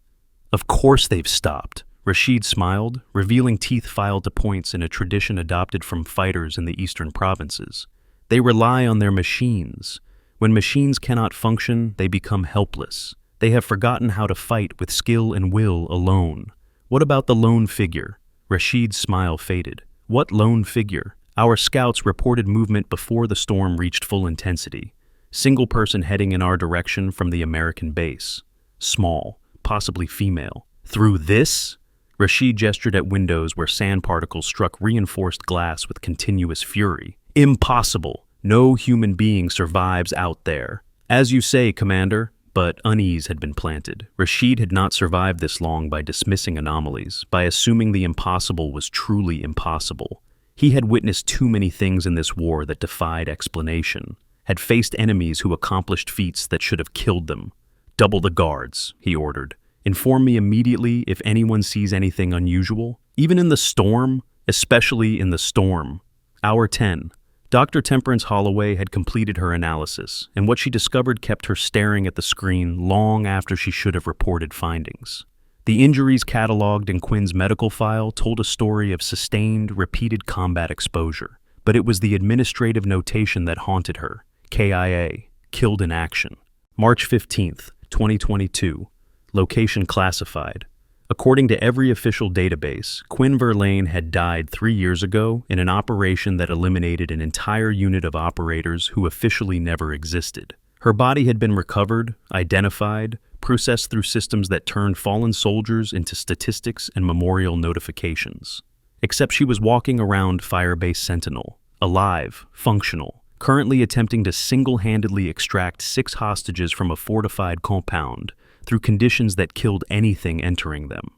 Of course they've stopped. Rashid smiled, revealing teeth filed to points in a tradition adopted from fighters in the eastern provinces. They rely on their machines. When machines cannot function, they become helpless. They have forgotten how to fight with skill and will alone. What about the lone figure? Rashid's smile faded. What lone figure? Our scouts reported movement before the storm reached full intensity. Single person heading in our direction from the American base. Small, possibly female. Through this? Rashid gestured at windows where sand particles struck reinforced glass with continuous fury. Impossible. No human being survives out there. As you say, Commander, but unease had been planted. Rashid had not survived this long by dismissing anomalies, by assuming the impossible was truly impossible. He had witnessed too many things in this war that defied explanation, had faced enemies who accomplished feats that should have killed them. Double the guards, he ordered. Inform me immediately if anyone sees anything unusual, even in the storm, especially in the storm. Hour 10. Dr. Temperance Holloway had completed her analysis, and what she discovered kept her staring at the screen long after she should have reported findings. The injuries cataloged in Quinn's medical file told a story of sustained, repeated combat exposure, but it was the administrative notation that haunted her. KIA, killed in action. March 15th, 2022. Location classified. According to every official database, Quinn Verlaine had died 3 years ago in an operation that eliminated an entire unit of operators who officially never existed. Her body had been recovered, identified, processed through systems that turned fallen soldiers into statistics and memorial notifications. Except she was walking around Firebase Sentinel, alive, functional, currently attempting to single-handedly extract 6 hostages from a fortified compound through conditions that killed anything entering them.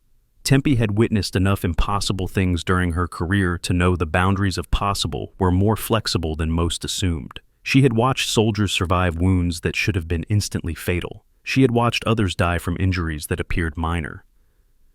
Tempe had witnessed enough impossible things during her career to know the boundaries of possible were more flexible than most assumed. She had watched soldiers survive wounds that should have been instantly fatal. She had watched others die from injuries that appeared minor.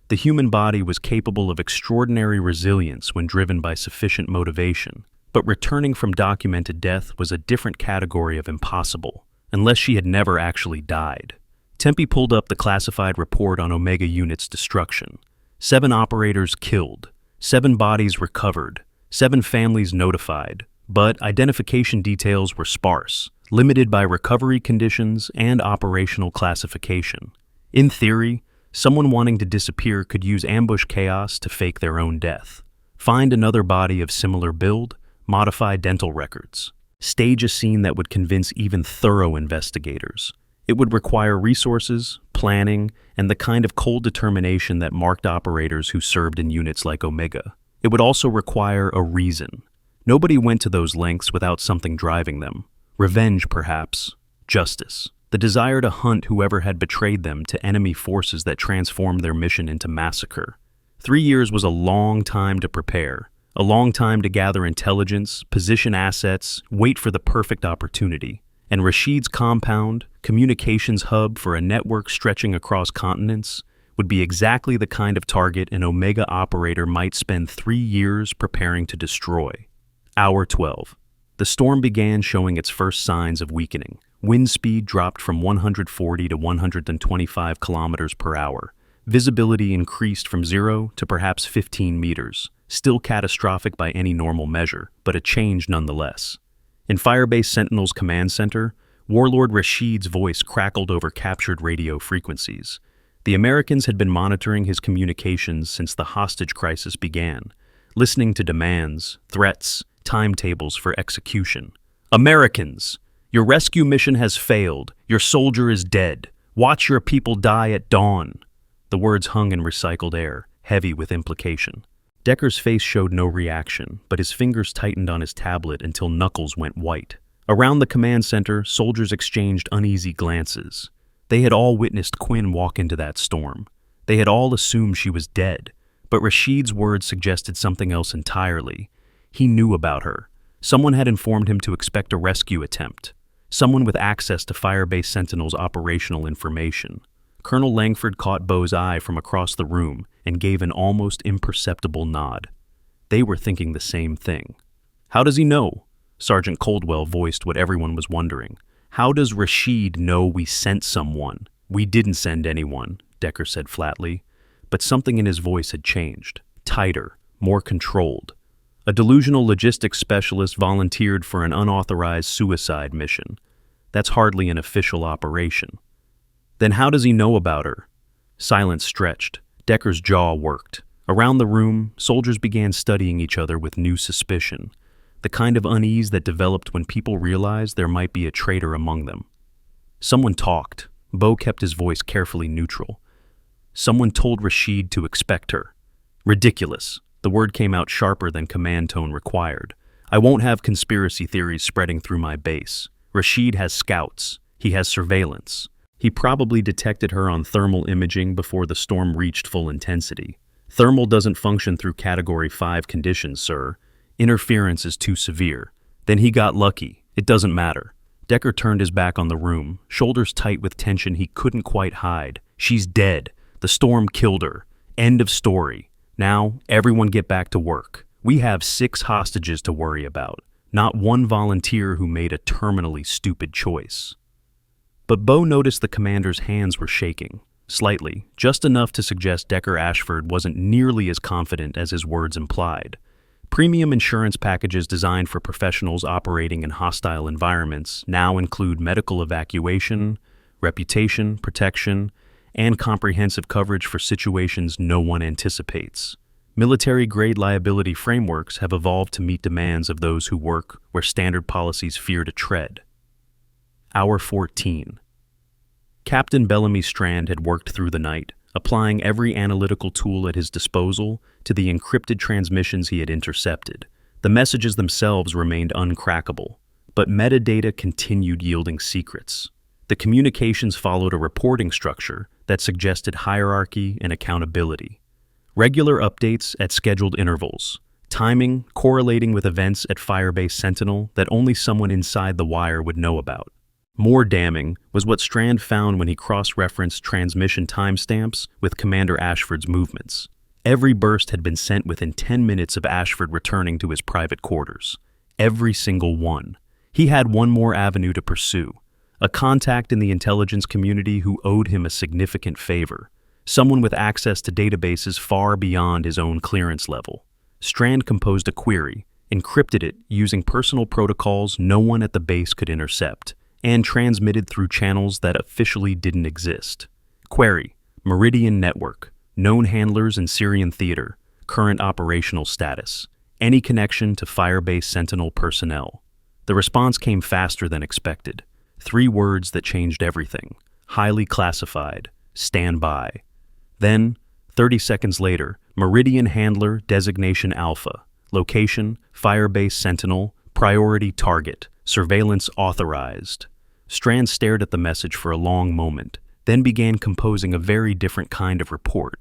The human body was capable of extraordinary resilience when driven by sufficient motivation, but returning from documented death was a different category of impossible, unless she had never actually died. Tempe pulled up the classified report on Omega Unit's destruction. 7 operators killed, 7 bodies recovered, 7 families notified, but identification details were sparse, limited by recovery conditions and operational classification. In theory, someone wanting to disappear could use ambush chaos to fake their own death. Find another body of similar build, modify dental records. Stage a scene that would convince even thorough investigators. It would require resources, planning, and the kind of cold determination that marked operators who served in units like Omega. It would also require a reason. Nobody went to those lengths without something driving them. Revenge, perhaps. Justice. The desire to hunt whoever had betrayed them to enemy forces that transformed their mission into massacre. 3 years was a long time to prepare. A long time to gather intelligence, position assets, wait for the perfect opportunity. And Rashid's compound, communications hub for a network stretching across continents, would be exactly the kind of target an Omega operator might spend 3 years preparing to destroy. Hour 12. The storm began showing its first signs of weakening. Wind speed dropped from 140 to 125 kilometers per hour. Visibility increased from 0 to perhaps 15 meters. Still catastrophic by any normal measure, but a change nonetheless. In Firebase Sentinel's command center, Warlord Rashid's voice crackled over captured radio frequencies. The Americans had been monitoring his communications since the hostage crisis began, listening to demands, threats, timetables for execution. Americans! Your rescue mission has failed. Your soldier is dead. Watch your people die at dawn. The words hung in recycled air, heavy with implication. Decker's face showed no reaction, but his fingers tightened on his tablet until knuckles went white. Around the command center, soldiers exchanged uneasy glances. They had all witnessed Quinn walk into that storm. They had all assumed she was dead, but Rashid's words suggested something else entirely. He knew about her. Someone had informed him to expect a rescue attempt. Someone with access to Firebase Sentinel's operational information. Colonel Langford caught Bo's eye from across the room and gave an almost imperceptible nod. They were thinking the same thing. How does he know? Sergeant Coldwell voiced what everyone was wondering. How does Rashid know we sent someone? We didn't send anyone, Decker said flatly. But something in his voice had changed. Tighter, more controlled. A delusional logistics specialist volunteered for an unauthorized suicide mission. That's hardly an official operation. Then how does he know about her? Silence stretched. Decker's jaw worked. Around the room, soldiers began studying each other with new suspicion, the kind of unease that developed when people realized there might be a traitor among them. Someone talked. Bo kept his voice carefully neutral. Someone told Rashid to expect her. Ridiculous. The word came out sharper than command tone required. I won't have conspiracy theories spreading through my base. Rashid has scouts. He has surveillance. He probably detected her on thermal imaging before the storm reached full intensity. Thermal doesn't function through Category 5 conditions, sir. Interference is too severe. Then he got lucky. It doesn't matter. Decker turned his back on the room, shoulders tight with tension he couldn't quite hide. She's dead. The storm killed her. End of story. Now, everyone get back to work. We have 6 hostages to worry about, not one volunteer who made a terminally stupid choice. But Bo noticed the commander's hands were shaking, slightly, just enough to suggest Decker Ashford wasn't nearly as confident as his words implied. Premium insurance packages designed for professionals operating in hostile environments now include medical evacuation, reputation protection, and comprehensive coverage for situations no one anticipates. Military-grade liability frameworks have evolved to meet demands of those who work where standard policies fear to tread. Hour 14. Captain Bellamy Strand had worked through the night, applying every analytical tool at his disposal to the encrypted transmissions he had intercepted. The messages themselves remained uncrackable, but metadata continued yielding secrets. The communications followed a reporting structure that suggested hierarchy and accountability. Regular updates at scheduled intervals, timing correlating with events at Firebase Sentinel that only someone inside the wire would know about. More damning was what Strand found when he cross-referenced transmission timestamps with Commander Ashford's movements. Every burst had been sent within 10 minutes of Ashford returning to his private quarters. Every single one. He had one more avenue to pursue. A contact in the intelligence community who owed him a significant favor. Someone with access to databases far beyond his own clearance level. Strand composed a query, encrypted it using personal protocols no one at the base could intercept, and transmitted through channels that officially didn't exist. Query: Meridian Network. Known handlers in Syrian theater. Current operational status. Any connection to Firebase Sentinel personnel. The response came faster than expected. 3 words that changed everything. Highly classified. Stand by. Then, 30 seconds later, Meridian Handler Designation Alpha. Location: Firebase Sentinel. Priority target. Surveillance authorized. Strand stared at the message for a long moment, then began composing a very different kind of report.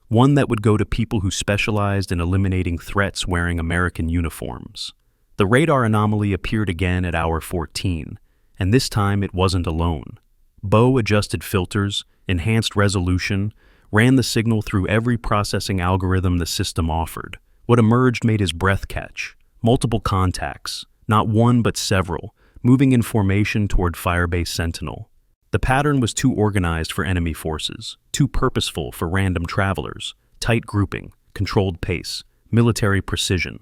One that would go to people who specialized in eliminating threats wearing American uniforms. The radar anomaly appeared again at hour 14, and this time it wasn't alone. Bo adjusted filters, enhanced resolution, ran the signal through every processing algorithm the system offered. What emerged made his breath catch. Multiple contacts, not one but several, moving in formation toward Firebase Sentinel. The pattern was too organized for enemy forces, too purposeful for random travelers. Tight grouping, controlled pace, military precision.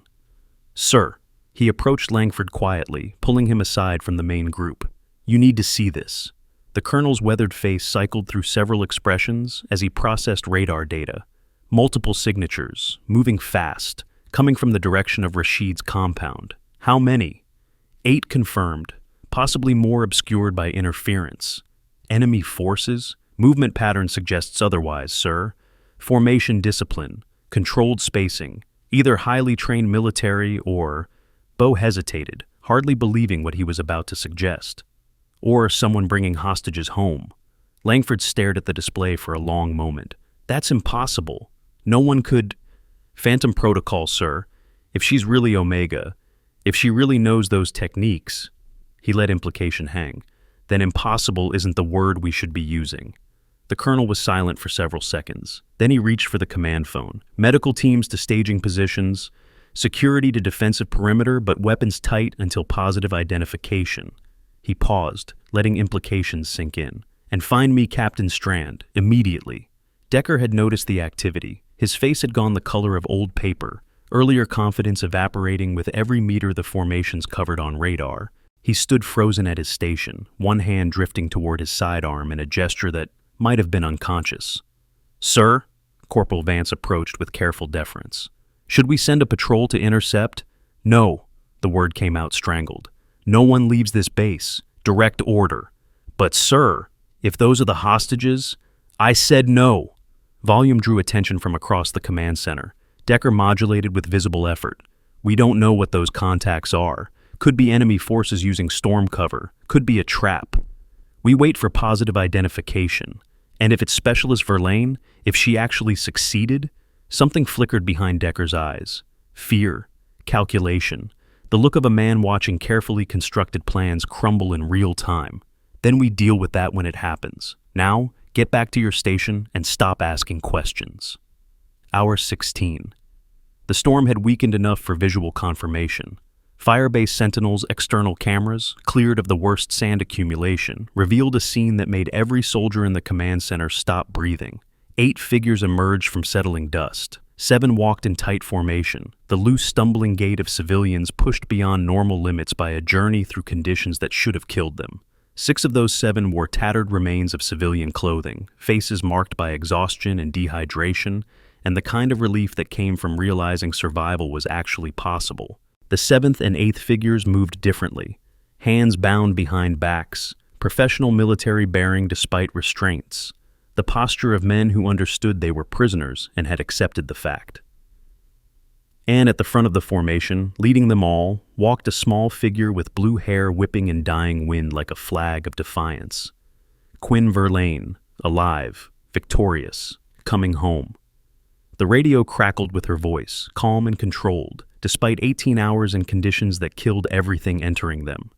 "Sir," he approached Langford quietly, pulling him aside from the main group. "You need to see this." The colonel's weathered face cycled through several expressions as he processed radar data. Multiple signatures, moving fast, coming from the direction of Rashid's compound. How many? 8 confirmed, possibly more obscured by interference. Enemy forces? Movement pattern suggests otherwise, sir. Formation discipline, controlled spacing, either highly trained military or... Bo hesitated, hardly believing what he was about to suggest. Or someone bringing hostages home. Langford stared at the display for a long moment. That's impossible. No one could... Phantom protocol, sir. If she's really Omega, if she really knows those techniques... He let implication hang. Then impossible isn't the word we should be using. The colonel was silent for several seconds. Then he reached for the command phone. Medical teams to staging positions, security to defensive perimeter, but weapons tight until positive identification. He paused, letting implications sink in. And find me Captain Strand, immediately. Decker had noticed the activity. His face had gone the color of old paper, earlier confidence evaporating with every meter the formations covered on radar. He stood frozen at his station, one hand drifting toward his sidearm in a gesture that might have been unconscious. "Sir," Corporal Vance approached with careful deference. "Should we send a patrol to intercept?" "No," the word came out strangled. "No one leaves this base. Direct order." "But sir, if those are the hostages..." "I said no." Volume drew attention from across the command center. Decker modulated with visible effort. "We don't know what those contacts are. Could be enemy forces using storm cover. Could be a trap. We wait for positive identification. And if it's Specialist Verlaine, if she actually succeeded..." Something flickered behind Decker's eyes. Fear. Calculation. The look of a man watching carefully constructed plans crumble in real time. "Then we deal with that when it happens. Now, get back to your station and stop asking questions." Hour 16. The storm had weakened enough for visual confirmation. Firebase Sentinel's external cameras, cleared of the worst sand accumulation, revealed a scene that made every soldier in the command center stop breathing. 8 figures emerged from settling dust. 7 walked in tight formation, the loose stumbling gait of civilians pushed beyond normal limits by a journey through conditions that should have killed them. 6 of those 7 wore tattered remains of civilian clothing, faces marked by exhaustion and dehydration, and the kind of relief that came from realizing survival was actually possible. The 7th and 8th figures moved differently, hands bound behind backs, professional military bearing despite restraints, the posture of men who understood they were prisoners and had accepted the fact. And at the front of the formation, leading them all, walked a small figure with blue hair whipping in dying wind like a flag of defiance. Quinn Verlaine, alive, victorious, coming home. The radio crackled with her voice, calm and controlled, despite 18 hours in conditions that killed everything entering them.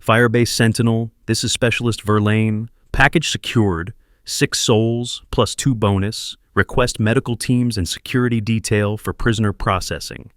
Firebase Sentinel, this is Specialist Verlaine. Package secured, 6 souls, plus 2 bonus. Request medical teams and security detail for prisoner processing.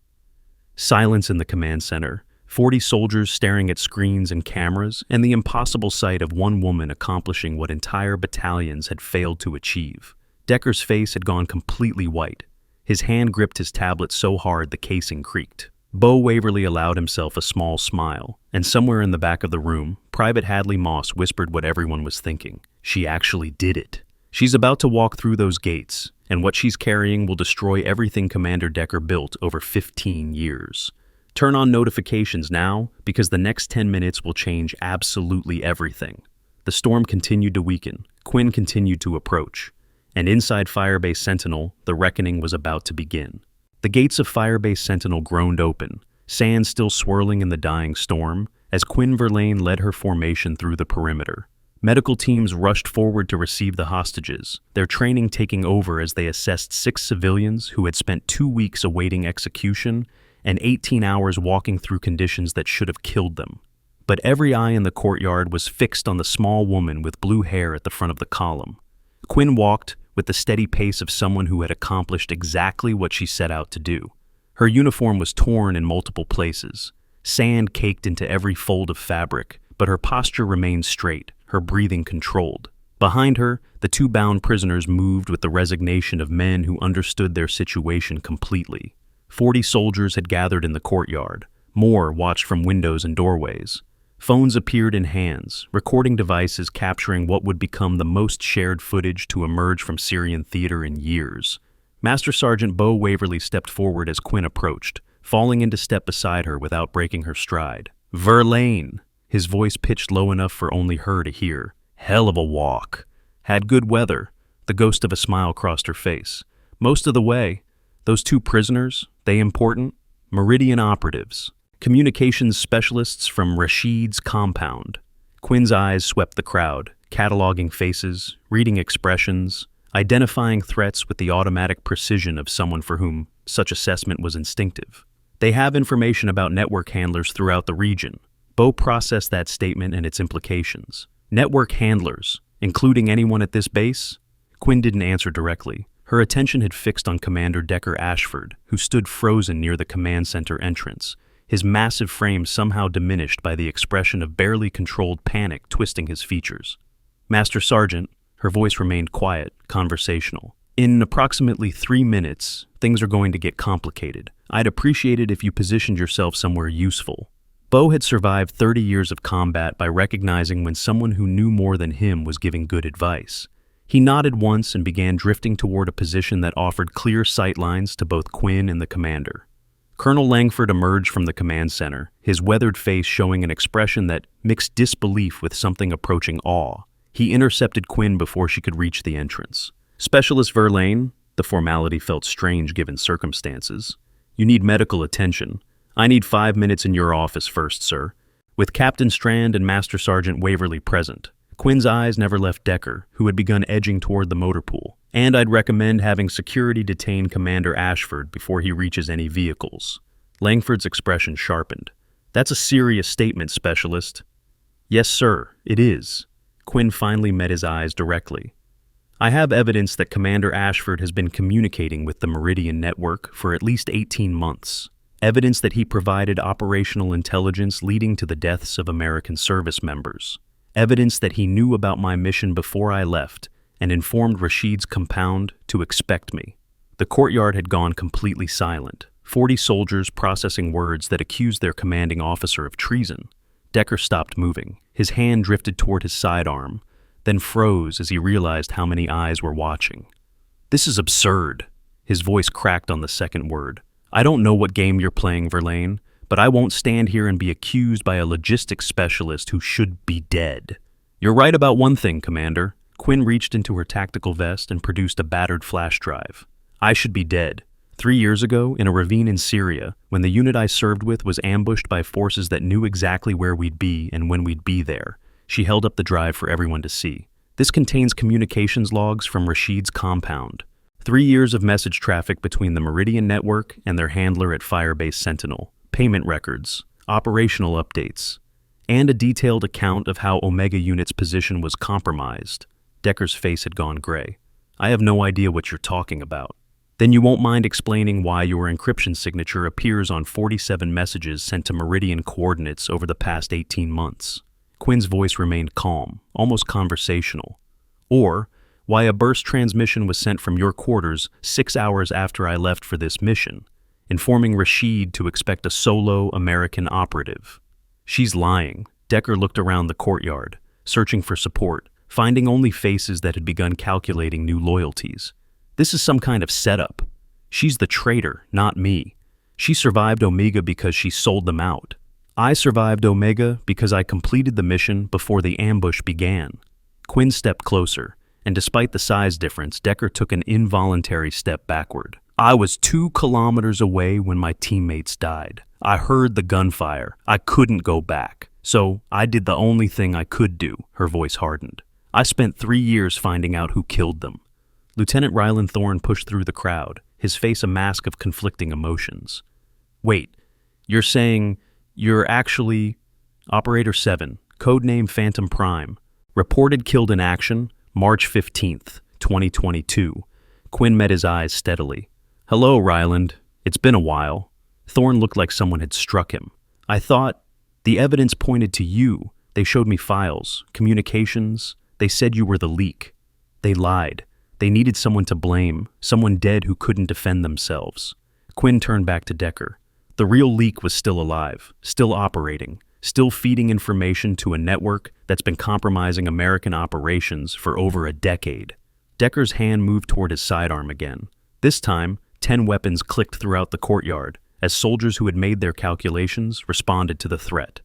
Silence in the command center, 40 soldiers staring at screens and cameras, and the impossible sight of one woman accomplishing what entire battalions had failed to achieve. Decker's face had gone completely white. His hand gripped his tablet so hard the casing creaked. Bo Waverly allowed himself a small smile, and somewhere in the back of the room, Private Hadley Moss whispered what everyone was thinking. She actually did it. She's about to walk through those gates, and what she's carrying will destroy everything Commander Decker built over 15 years. Turn on notifications now, because the next 10 minutes will change absolutely everything. The storm continued to weaken, Quinn continued to approach, and inside Firebase Sentinel, the reckoning was about to begin. The gates of Firebase Sentinel groaned open, sand still swirling in the dying storm, as Quinn Verlaine led her formation through the perimeter. Medical teams rushed forward to receive the hostages, their training taking over as they assessed 6 civilians who had spent 2 weeks awaiting execution and 18 hours walking through conditions that should have killed them. But every eye in the courtyard was fixed on the small woman with blue hair at the front of the column. Quinn walked with the steady pace of someone who had accomplished exactly what she set out to do. Her uniform was torn in multiple places, sand caked into every fold of fabric, but her posture remained straight, her breathing controlled. Behind her, the 2 bound prisoners moved with the resignation of men who understood their situation completely. 40 soldiers had gathered in the courtyard. More watched from windows and doorways. Phones appeared in hands, recording devices capturing what would become the most shared footage to emerge from Syrian theater in years. Master Sergeant Bo Waverly stepped forward as Quinn approached, falling into step beside her without breaking her stride. Verlaine! His voice pitched low enough for only her to hear. Hell of a walk. Had good weather. The ghost of a smile crossed her face. Most of the way, those 2 prisoners, they important? Meridian operatives. Communications specialists from Rashid's compound. Quinn's eyes swept the crowd, cataloging faces, reading expressions, identifying threats with the automatic precision of someone for whom such assessment was instinctive. They have information about network handlers throughout the region. Bo processed that statement and its implications. Network handlers, including anyone at this base? Quinn didn't answer directly. Her attention had fixed on Commander Decker Ashford, who stood frozen near the command center entrance, his massive frame somehow diminished by the expression of barely controlled panic twisting his features. Master Sergeant, her voice remained quiet, conversational. In approximately 3 minutes, things are going to get complicated. I'd appreciate it if you positioned yourself somewhere useful. Bo had survived 30 years of combat by recognizing when someone who knew more than him was giving good advice. He nodded once and began drifting toward a position that offered clear sightlines to both Quinn and the commander. Colonel Langford emerged from the command center, his weathered face showing an expression that mixed disbelief with something approaching awe. He intercepted Quinn before she could reach the entrance. Specialist Verlaine, the formality felt strange given circumstances. You need medical attention. I need 5 minutes in your office first, sir. With Captain Strand and Master Sergeant Waverly present. Quinn's eyes never left Decker, who had begun edging toward the motor pool. And I'd recommend having security detain Commander Ashford before he reaches any vehicles. Langford's expression sharpened. That's a serious statement, Specialist. Yes, sir, it is. Quinn finally met his eyes directly. I have evidence that Commander Ashford has been communicating with the Meridian Network for at least 18 months. Evidence that he provided operational intelligence leading to the deaths of American service members. Evidence that he knew about my mission before I left and informed Rashid's compound to expect me. The courtyard had gone completely silent, 40 soldiers processing words that accused their commanding officer of treason. Decker stopped moving. His hand drifted toward his sidearm, then froze as he realized how many eyes were watching. This is absurd. His voice cracked on the second word. I don't know what game you're playing, Verlaine, but I won't stand here and be accused by a logistics specialist who should be dead. You're right about one thing, Commander. Quinn reached into her tactical vest and produced a battered flash drive. I should be dead. 3 years ago, in a ravine in Syria, when the unit I served with was ambushed by forces that knew exactly where we'd be and when we'd be there. She held up the drive for everyone to see. This contains communications logs from Rashid's compound. 3 years of message traffic between the Meridian Network and their handler at Firebase Sentinel. Payment records, operational updates, and a detailed account of how Omega Unit's position was compromised. Decker's face had gone gray. I have no idea what you're talking about. Then you won't mind explaining why your encryption signature appears on 47 messages sent to Meridian coordinates over the past 18 months. Quinn's voice remained calm, almost conversational. Or why a burst transmission was sent from your quarters 6 hours after I left for this mission, informing Rashid to expect a solo American operative. She's lying. Decker looked around the courtyard, searching for support, finding only faces that had begun calculating new loyalties. This is some kind of setup. She's the traitor, not me. She survived Omega because she sold them out. I survived Omega because I completed the mission before the ambush began. Quinn stepped closer, and despite the size difference, Decker took an involuntary step backward. I was 2 kilometers away when my teammates died. I heard the gunfire. I couldn't go back. So I did the only thing I could do. Her voice hardened. I spent 3 years finding out who killed them. Lieutenant Ryland Thorne pushed through the crowd, his face a mask of conflicting emotions. Wait, you're saying you're actually Operator 7, codename Phantom Prime, reported killed in action, March 15th, 2022. Quinn met his eyes steadily. Hello, Ryland. It's been a while. Thorne looked like someone had struck him. I thought the evidence pointed to you. They showed me files, communications. They said you were the leak. They lied. They needed someone to blame, someone dead who couldn't defend themselves. Quinn turned back to Decker. The real leak was still alive, still operating, still feeding information to a network that's been compromising American operations for over a decade. Decker's hand moved toward his sidearm again. This time, 10 weapons clicked throughout the courtyard as soldiers who had made their calculations responded to the threat.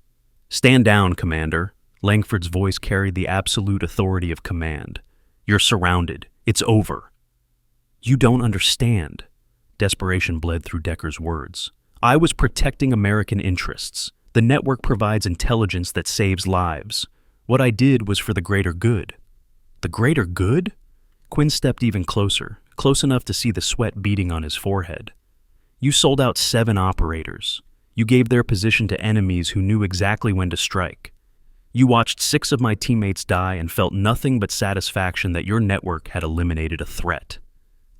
Stand down, Commander. Langford's voice carried the absolute authority of command. You're surrounded. It's over. You don't understand. Desperation bled through Decker's words. I was protecting American interests. The network provides intelligence that saves lives. What I did was for the greater good. The greater good? Quinn stepped even closer, close enough to see the sweat beading on his forehead. You sold out 7 operators. You gave their position to enemies who knew exactly when to strike. You watched 6 of my teammates die and felt nothing but satisfaction that your network had eliminated a threat.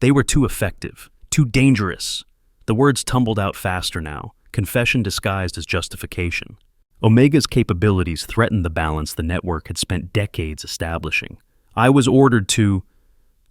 They were too effective, too dangerous. The words tumbled out faster now, confession disguised as justification. Omega's capabilities threatened the balance the network had spent decades establishing. I was ordered to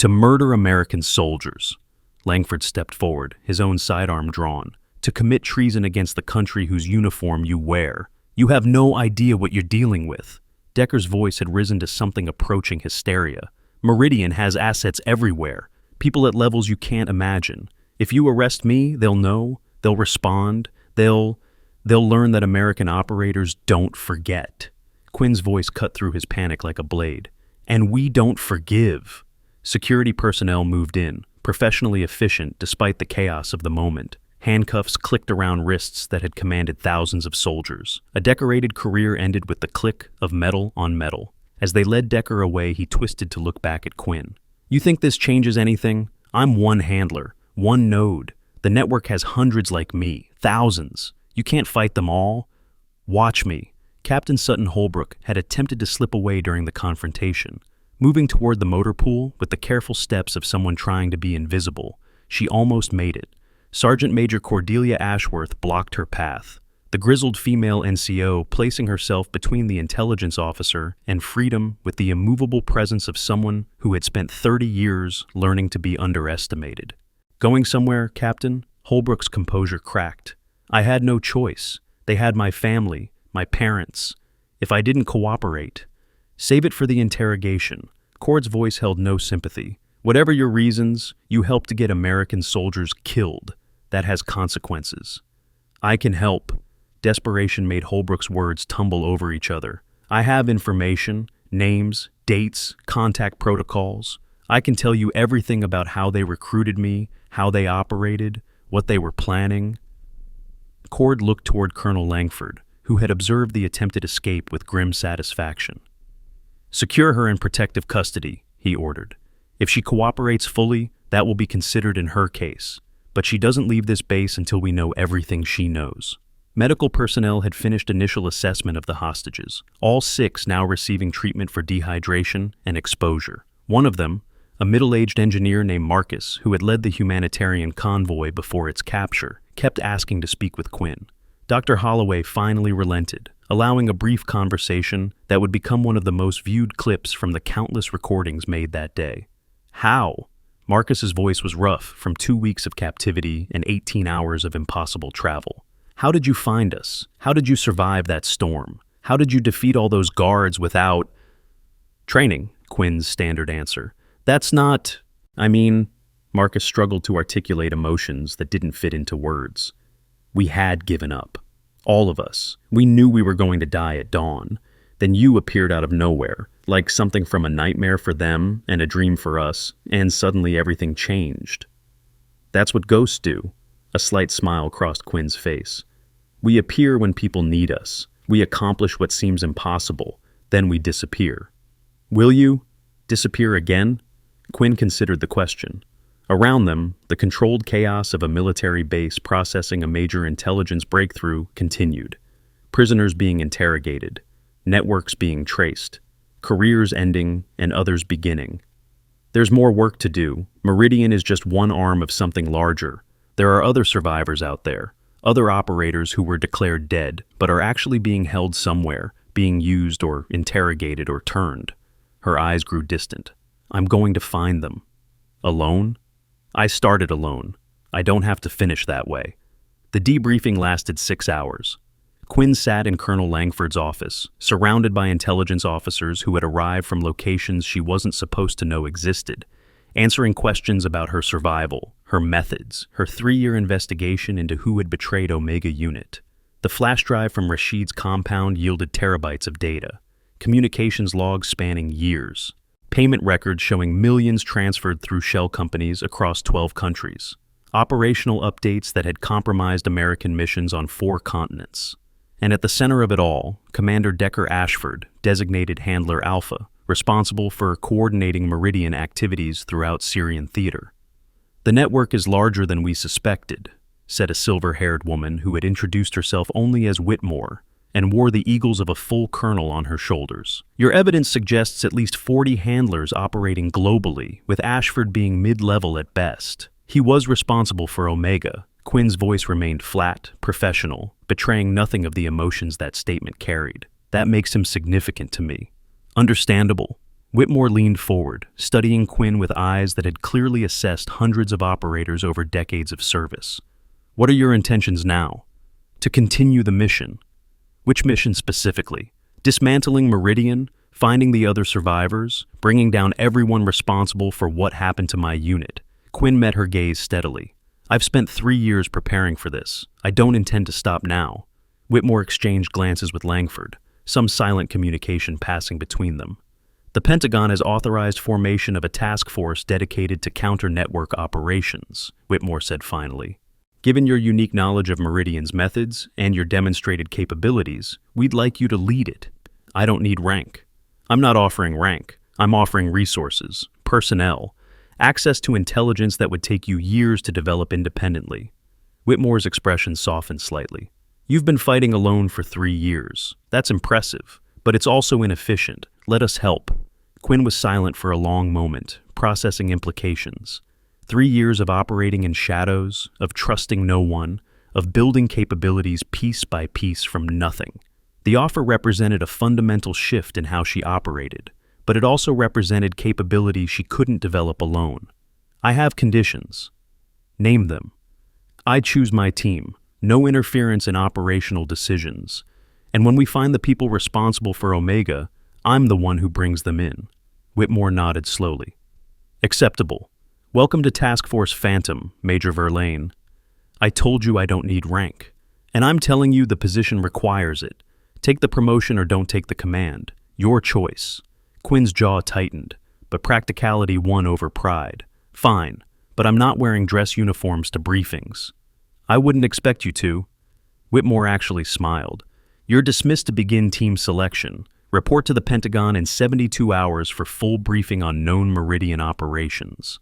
murder American soldiers. Langford stepped forward, his own sidearm drawn. To commit treason against the country whose uniform you wear. You have no idea what you're dealing with. Decker's voice had risen to something approaching hysteria. Meridian has assets everywhere, people at levels you can't imagine. If you arrest me, they'll know, they'll respond, they'll learn that American operators don't forget. Quinn's voice cut through his panic like a blade. And we don't forgive. Security personnel moved in, professionally efficient despite the chaos of the moment. Handcuffs clicked around wrists that had commanded thousands of soldiers. A decorated career ended with the click of metal on metal. As they led Decker away, he twisted to look back at Quinn. You think this changes anything? I'm one handler, one node. The network has hundreds like me, thousands. You can't fight them all. Watch me. Captain Sutton Holbrook had attempted to slip away during the confrontation. Moving toward the motor pool with the careful steps of someone trying to be invisible, she almost made it. Sergeant Major Cordelia Ashworth blocked her path, the grizzled female NCO placing herself between the intelligence officer and freedom with the immovable presence of someone who had spent 30 years learning to be underestimated. Going somewhere, Captain? Holbrook's composure cracked. I had no choice. They had my family, my parents. If I didn't cooperate, save it for the interrogation. Cord's voice held no sympathy. Whatever your reasons, you helped to get American soldiers killed. That has consequences. I can help. Desperation made Holbrook's words tumble over each other. I have information, Names, dates, contact protocols. I can tell you everything about how they recruited me, how they operated, what they were planning. Cord looked toward Colonel Langford, who had observed the attempted escape with grim satisfaction. "Secure her in protective custody," he ordered. "If she cooperates fully, that will be considered in her case, but she doesn't leave this base until we know everything she knows." Medical personnel had finished initial assessment of the hostages, all 6 now receiving treatment for dehydration and exposure. One of them, a middle-aged engineer named Marcus, who had led the humanitarian convoy before its capture, kept asking to speak with Quinn. Dr. Holloway finally relented, allowing a brief conversation that would become one of the most viewed clips from the countless recordings made that day. "How?" Marcus's voice was rough from 2 weeks of captivity and 18 hours of impossible travel. "How did you find us? How did you survive that storm? How did you defeat all those guards without—" "Training," Quinn's standard answer. "That's not— Marcus struggled to articulate emotions that didn't fit into words. "We had given up. All of us. We knew we were going to die at dawn. Then you appeared out of nowhere, like something from a nightmare for them and a dream for us, and suddenly everything changed." "That's what ghosts do." A slight smile crossed Quinn's face. "We appear when people need us. We accomplish what seems impossible. Then we disappear." "Will you disappear again?" Quinn considered the question. Around them, the controlled chaos of a military base processing a major intelligence breakthrough continued. Prisoners being interrogated, networks being traced, careers ending and others beginning. "There's more work to do. Meridian is just one arm of something larger. There are other survivors out there, other operators who were declared dead, but are actually being held somewhere, being used or interrogated or turned." Her eyes grew distant. "I'm going to find them." "Alone?" "I started alone. I don't have to finish that way." The debriefing lasted 6 hours. Quinn sat in Colonel Langford's office, surrounded by intelligence officers who had arrived from locations she wasn't supposed to know existed, answering questions about her survival, her methods, her 3-year investigation into who had betrayed Omega Unit. The flash drive from Rashid's compound yielded terabytes of data, communications logs spanning years, payment records showing millions transferred through shell companies across 12 countries, operational updates that had compromised American missions on 4 continents. And at the center of it all, Commander Decker Ashford, designated Handler Alpha, responsible for coordinating Meridian activities throughout Syrian theater. "The network is larger than we suspected," said a silver-haired woman who had introduced herself only as Whitmore and wore the eagles of a full colonel on her shoulders. "Your evidence suggests at least 40 handlers operating globally, with Ashford being mid-level at best. He was responsible for Omega." Quinn's voice remained flat, professional, betraying nothing of the emotions that statement carried. "That makes him significant to me." "Understandable." Whitmore leaned forward, studying Quinn with eyes that had clearly assessed hundreds of operators over decades of service. "What are your intentions now?" "To continue the mission." "Which mission specifically?" "Dismantling Meridian, finding the other survivors, bringing down everyone responsible for what happened to my unit." Quinn met her gaze steadily. "I've spent 3 years preparing for this. I don't intend to stop now." Whitmore exchanged glances with Langford, some silent communication passing between them. "The Pentagon has authorized formation of a task force dedicated to counter-network operations," Whitmore said finally. "Given your unique knowledge of Meridian's methods and your demonstrated capabilities, we'd like you to lead it. I don't need rank. I'm not offering rank. I'm offering resources, personnel, access to intelligence that would take you years to develop independently." Whitmore's expression softened slightly. "You've been fighting alone for 3 years. That's impressive, but it's also inefficient. Let us help." Quinn was silent for a long moment, processing implications. 3 years of operating in shadows, of trusting no one, of building capabilities piece by piece from nothing. The offer represented a fundamental shift in how she operated, but it also represented capability she couldn't develop alone. "I have conditions." "Name them." "I choose my team. No interference in operational decisions. And when we find the people responsible for Omega, I'm the one who brings them in." Whitmore nodded slowly. "Acceptable. Welcome to Task Force Phantom, Major Verlaine. I told you I don't need rank. And I'm telling you the position requires it. Take the promotion or don't take the command. Your choice. Quinn's jaw tightened, but practicality won over pride. Fine, but I'm not wearing dress uniforms to briefings. I wouldn't expect you to. Whitmore actually smiled. You're dismissed to begin team selection. Report to the Pentagon in 72 hours for full briefing on known Meridian operations.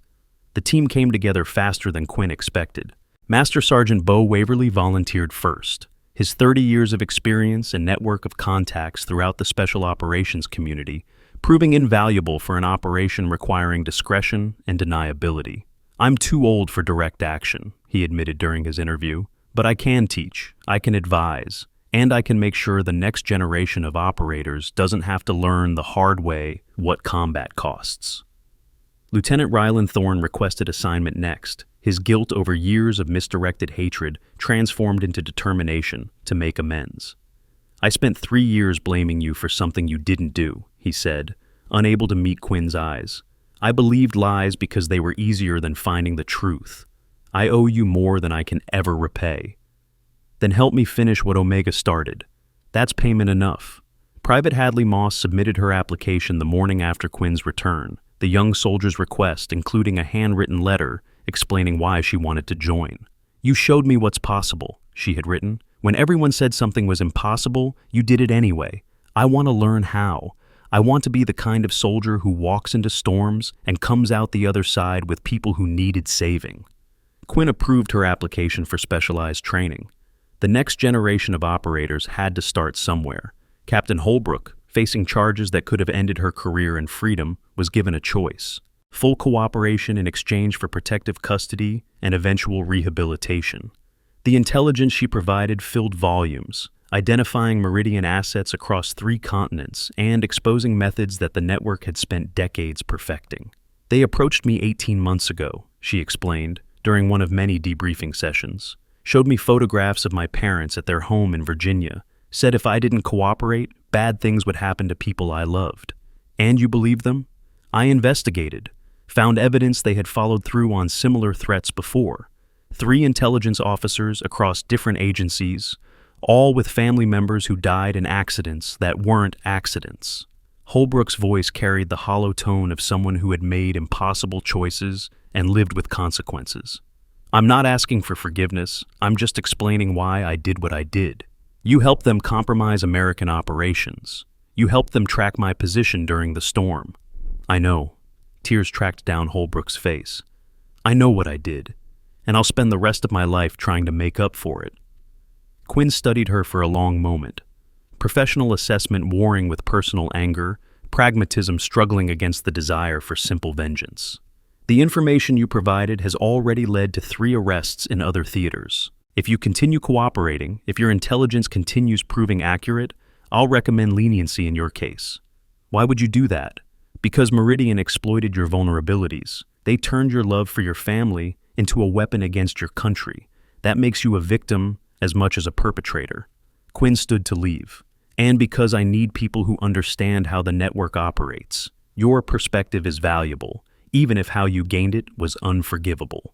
The team came together faster than Quinn expected. Master Sergeant Bo Waverly volunteered first. His 30 years of experience and network of contacts throughout the special operations community, proving invaluable for an operation requiring discretion and deniability. I'm too old for direct action, he admitted during his interview, but I can teach, I can advise, and I can make sure the next generation of operators doesn't have to learn the hard way what combat costs. Lieutenant Ryland Thorne requested assignment next, his guilt over years of misdirected hatred transformed into determination to make amends. I spent 3 years blaming you for something you didn't do, he said, unable to meet Quinn's eyes. I believed lies because they were easier than finding the truth. I owe you more than I can ever repay. Then help me finish what Omega started. That's payment enough. Private Hadley Moss submitted her application the morning after Quinn's return, the young soldier's request including a handwritten letter explaining why she wanted to join. You showed me what's possible, she had written. When everyone said something was impossible, you did it anyway. I want to learn how. I want to be the kind of soldier who walks into storms and comes out the other side with people who needed saving. Quinn approved her application for specialized training. The next generation of operators had to start somewhere. Captain Holbrook, facing charges that could have ended her career in freedom, was given a choice: full cooperation in exchange for protective custody and eventual rehabilitation. The intelligence she provided filled volumes, identifying Meridian assets across 3 continents and exposing methods that the network had spent decades perfecting. They approached me 18 months ago, she explained, during one of many debriefing sessions. Showed me photographs of my parents at their home in Virginia, said if I didn't cooperate, bad things would happen to people I loved. And you believe them? I investigated, found evidence they had followed through on similar threats before. 3 intelligence officers across different agencies, all with family members who died in accidents that weren't accidents. Holbrook's voice carried the hollow tone of someone who had made impossible choices and lived with consequences. I'm not asking for forgiveness, I'm just explaining why I did what I did. You helped them compromise American operations. You helped them track my position during the storm. I know. Tears tracked down Holbrook's face. I know what I did, and I'll spend the rest of my life trying to make up for it. Quinn studied her for a long moment. Professional assessment warring with personal anger, pragmatism struggling against the desire for simple vengeance. The information you provided has already led to 3 arrests in other theaters. If you continue cooperating, if your intelligence continues proving accurate, I'll recommend leniency in your case. Why would you do that? Because Meridian exploited your vulnerabilities. They turned your love for your family into a weapon against your country. That makes you a victim as much as a perpetrator. Quinn stood to leave. And because I need people who understand how the network operates. Your perspective is valuable, even if how you gained it was unforgivable.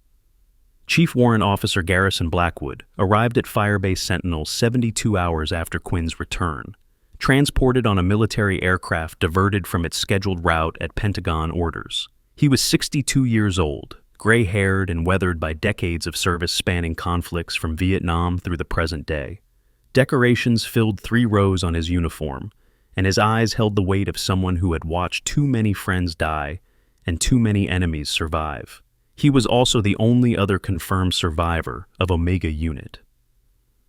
Chief Warrant Officer Garrison Blackwood arrived at Firebase Sentinel 72 hours after Quinn's return, transported on a military aircraft diverted from its scheduled route at Pentagon orders. He was 62 years old, gray-haired and weathered by decades of service spanning conflicts from Vietnam through the present day. Decorations filled 3 rows on his uniform, and his eyes held the weight of someone who had watched too many friends die and too many enemies survive. He was also the only other confirmed survivor of Omega Unit.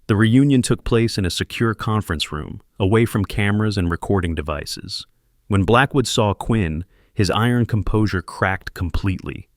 The reunion took place in a secure conference room, away from cameras and recording devices. When Blackwood saw Quinn, his iron composure cracked completely.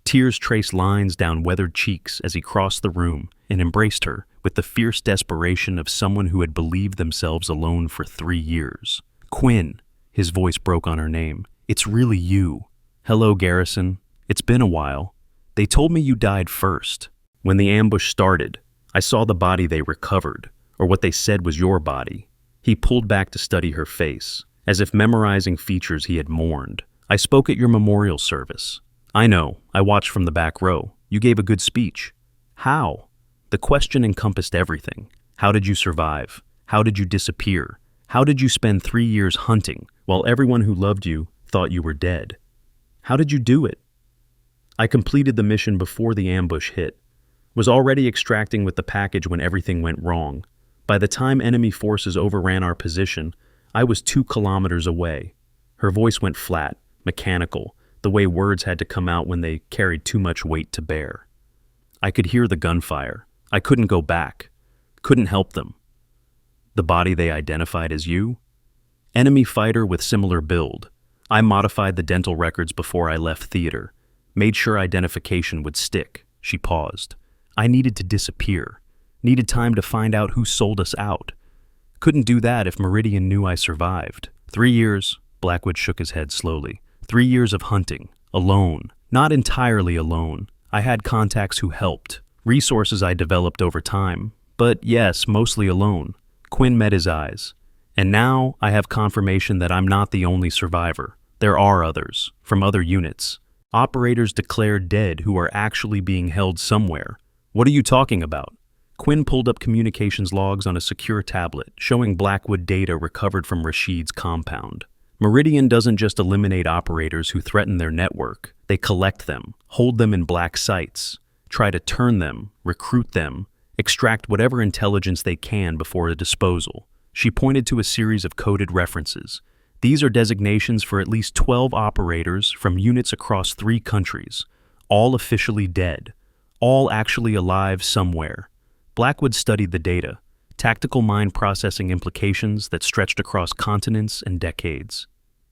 Tears traced lines down weathered cheeks as he crossed the room and embraced her with the fierce desperation of someone who had believed themselves alone for 3 years. Quinn, his voice broke on her name. It's really you. Hello, Garrison. It's been a while. They told me you died first. When the ambush started, I saw the body they recovered, or what they said was your body. He pulled back to study her face, as if memorizing features he had mourned. I spoke at your memorial service. I know, I watched from the back row. You gave a good speech. How? The question encompassed everything. How did you survive? How did you disappear? How did you spend 3 years hunting while everyone who loved you thought you were dead. How did you do it? I completed the mission before the ambush hit. Was already extracting with the package when everything went wrong. By the time enemy forces overran our position, I was 2 kilometers away. Her voice went flat, mechanical, the way words had to come out when they carried too much weight to bear. I could hear the gunfire. I couldn't go back. Couldn't help them. The body they identified as you? Enemy fighter with similar build. I modified the dental records before I left theater. Made sure identification would stick. She paused. I needed to disappear. Needed time to find out who sold us out. Couldn't do that if Meridian knew I survived. 3 years, Blackwood shook his head slowly. 3 years of hunting. Alone. Not entirely alone. I had contacts who helped. Resources I developed over time. But yes, mostly alone. Quinn met his eyes. And now I have confirmation that I'm not the only survivor. There are others, from other units. Operators declared dead who are actually being held somewhere. What are you talking about? Quinn pulled up communications logs on a secure tablet, showing Blackwood data recovered from Rashid's compound. Meridian doesn't just eliminate operators who threaten their network. They collect them, hold them in black sites, try to turn them, recruit them, extract whatever intelligence they can before a disposal. She pointed to a series of coded references. These are designations for at least 12 operators from units across 3 countries, all officially dead, all actually alive somewhere. Blackwood studied the data, tactical mind processing implications that stretched across continents and decades.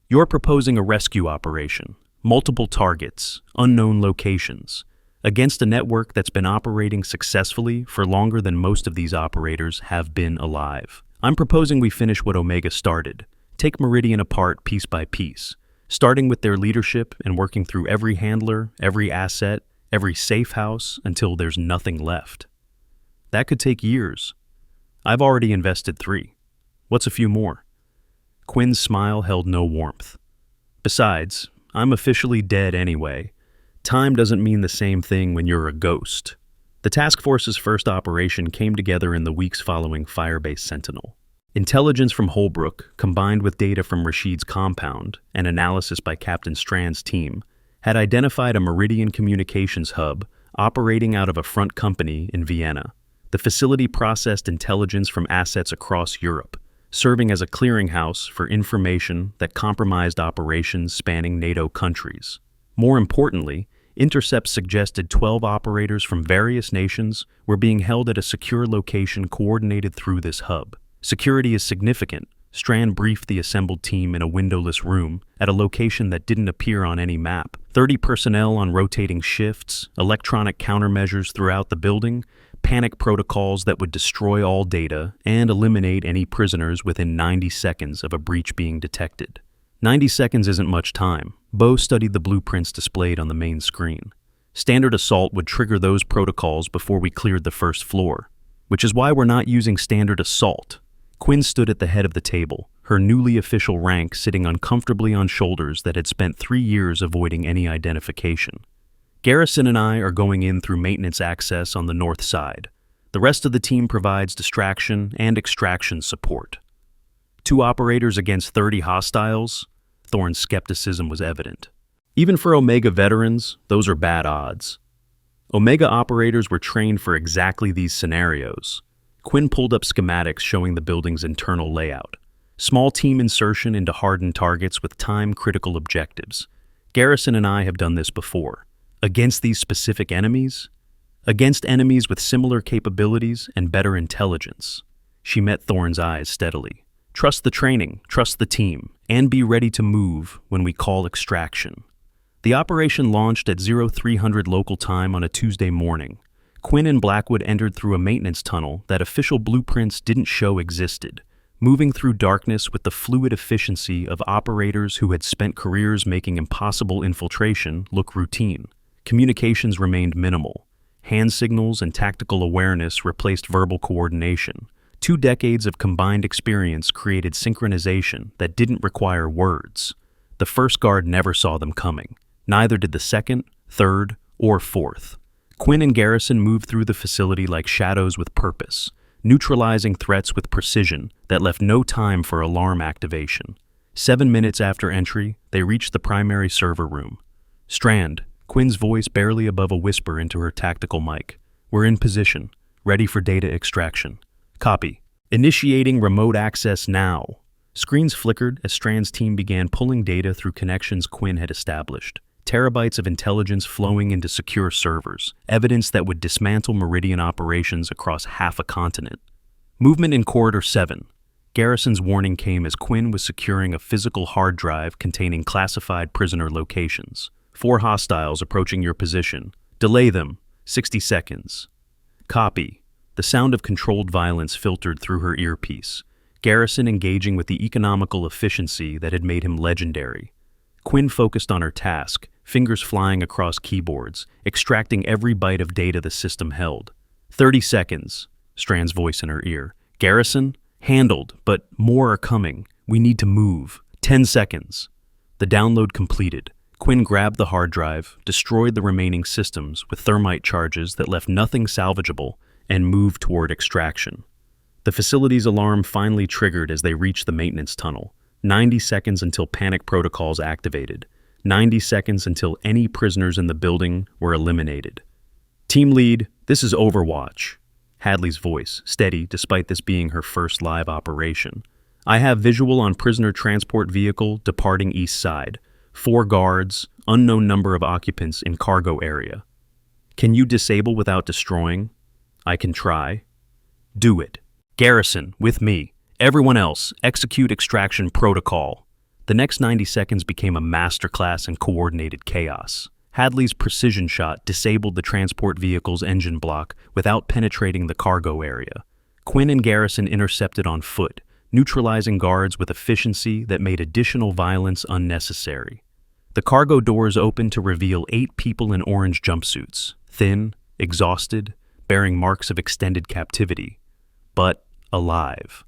You're proposing a rescue operation, multiple targets, unknown locations, against a network that's been operating successfully for longer than most of these operators have been alive. I'm proposing we finish what Omega started, take Meridian apart piece by piece, starting with their leadership and working through every handler, every asset, every safe house until there's nothing left. That could take years. I've already invested 3. What's a few more? Quinn's smile held no warmth. Besides, I'm officially dead anyway. Time doesn't mean the same thing when you're a ghost. The task force's first operation came together in the weeks following Firebase Sentinel. Intelligence from Holbrook, combined with data from Rashid's compound and analysis by Captain Strand's team, had identified a Meridian communications hub operating out of a front company in Vienna. The facility processed intelligence from assets across Europe, serving as a clearinghouse for information that compromised operations spanning NATO countries. More importantly, intercepts suggested 12 operators from various nations were being held at a secure location coordinated through this hub. Security is significant. Strand briefed the assembled team in a windowless room at a location that didn't appear on any map. 30 personnel on rotating shifts, electronic countermeasures throughout the building, panic protocols that would destroy all data and eliminate any prisoners within 90 seconds of a breach being detected. 90 seconds isn't much time. Bo studied the blueprints displayed on the main screen. Standard assault would trigger those protocols before we cleared the first floor, which is why we're not using standard assault. Quinn stood at the head of the table, her newly official rank sitting uncomfortably on shoulders that had spent 3 years avoiding any identification. Garrison and I are going in through maintenance access on the north side. The rest of the team provides distraction and extraction support. 2 operators against 30 hostiles? Thorne's skepticism was evident. Even for Omega veterans, those are bad odds. Omega operators were trained for exactly these scenarios. Quinn pulled up schematics showing the building's internal layout. Small team insertion into hardened targets with time-critical objectives. Garrison and I have done this before. Against these specific enemies? Against enemies with similar capabilities and better intelligence. She met Thorne's eyes steadily. Trust the training, trust the team, and be ready to move when we call extraction. The operation launched at 0300 local time on a Tuesday morning. Quinn and Blackwood entered through a maintenance tunnel that official blueprints didn't show existed, moving through darkness with the fluid efficiency of operators who had spent careers making impossible infiltration look routine. Communications remained minimal. Hand signals and tactical awareness replaced verbal coordination. 2 decades of combined experience created synchronization that didn't require words. The first guard never saw them coming. Neither did the second, third, or fourth. Quinn and Garrison moved through the facility like shadows with purpose, neutralizing threats with precision that left no time for alarm activation. 7 minutes after entry, they reached the primary server room. Strand, Quinn's voice barely above a whisper into her tactical mic. We're in position, ready for data extraction. Copy. Initiating remote access now. Screens flickered as Strand's team began pulling data through connections Quinn had established. Terabytes of intelligence flowing into secure servers, evidence that would dismantle Meridian operations across half a continent. Movement in Corridor 7. Garrison's warning came as Quinn was securing a physical hard drive containing classified prisoner locations. 4 hostiles approaching your position. Delay them. 60 seconds. Copy. The sound of controlled violence filtered through her earpiece. Garrison engaging with the economical efficiency that had made him legendary. Quinn focused on her task, fingers flying across keyboards, extracting every byte of data the system held. 30 seconds. Strand's voice in her ear. Garrison? Handled, but more are coming. We need to move. 10 seconds. The download completed. Quinn grabbed the hard drive, destroyed the remaining systems with thermite charges that left nothing salvageable, and moved toward extraction. The facility's alarm finally triggered as they reached the maintenance tunnel. 90 seconds until panic protocols activated. 90 seconds until any prisoners in the building were eliminated. Team lead, this is Overwatch. Hadley's voice, steady despite this being her first live operation. I have visual on prisoner transport vehicle departing east side. 4 guards, unknown number of occupants in cargo area. Can you disable without destroying? I can try. Do it. Garrison, with me. Everyone else, execute extraction protocol. The next 90 seconds became a masterclass in coordinated chaos. Hadley's precision shot disabled the transport vehicle's engine block without penetrating the cargo area. Quinn and Garrison intercepted on foot, neutralizing guards with efficiency that made additional violence unnecessary. The cargo doors opened to reveal 8 people in orange jumpsuits, thin, exhausted, bearing marks of extended captivity, but alive.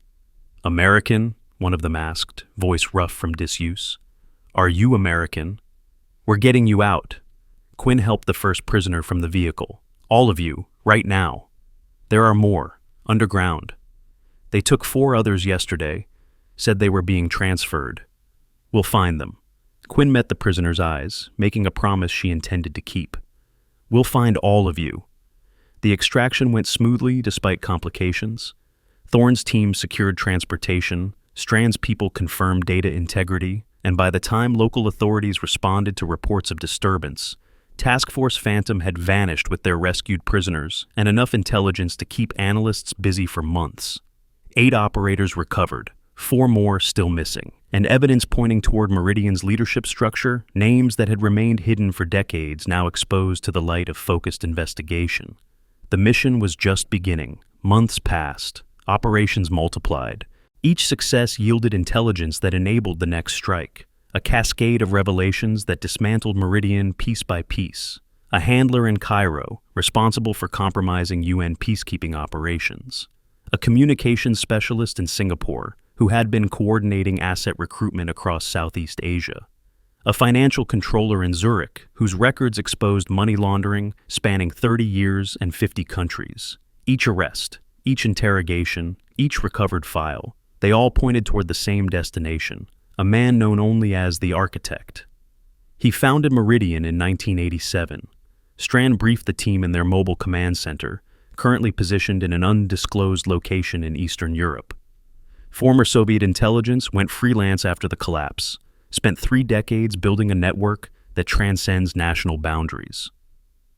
American, one of them asked, voice rough from disuse. Are you American? We're getting you out. Quinn helped the first prisoner from the vehicle. All of you, right now. There are more, underground. They took 4 others yesterday, said they were being transferred. We'll find them. Quinn met the prisoner's eyes, making a promise she intended to keep. We'll find all of you. The extraction went smoothly despite complications. Thorne's team secured transportation, Strand's people confirmed data integrity, and by the time local authorities responded to reports of disturbance, Task Force Phantom had vanished with their rescued prisoners and enough intelligence to keep analysts busy for months. 8 operators recovered, 4 more still missing, and evidence pointing toward Meridian's leadership structure, names that had remained hidden for decades now exposed to the light of focused investigation. The mission was just beginning. Months passed. Operations multiplied. Each success yielded intelligence that enabled the next strike. A cascade of revelations that dismantled Meridian piece by piece. A handler in Cairo, responsible for compromising UN peacekeeping operations. A communications specialist in Singapore, who had been coordinating asset recruitment across Southeast Asia. A financial controller in Zurich, whose records exposed money laundering spanning 30 years and 50 countries. Each arrest, each interrogation, each recovered file, they all pointed toward the same destination, a man known only as the Architect. He founded Meridian in 1987. Strand briefed the team in their mobile command center, currently positioned in an undisclosed location in Eastern Europe. Former Soviet intelligence went freelance after the collapse, spent 3 decades building a network that transcends national boundaries.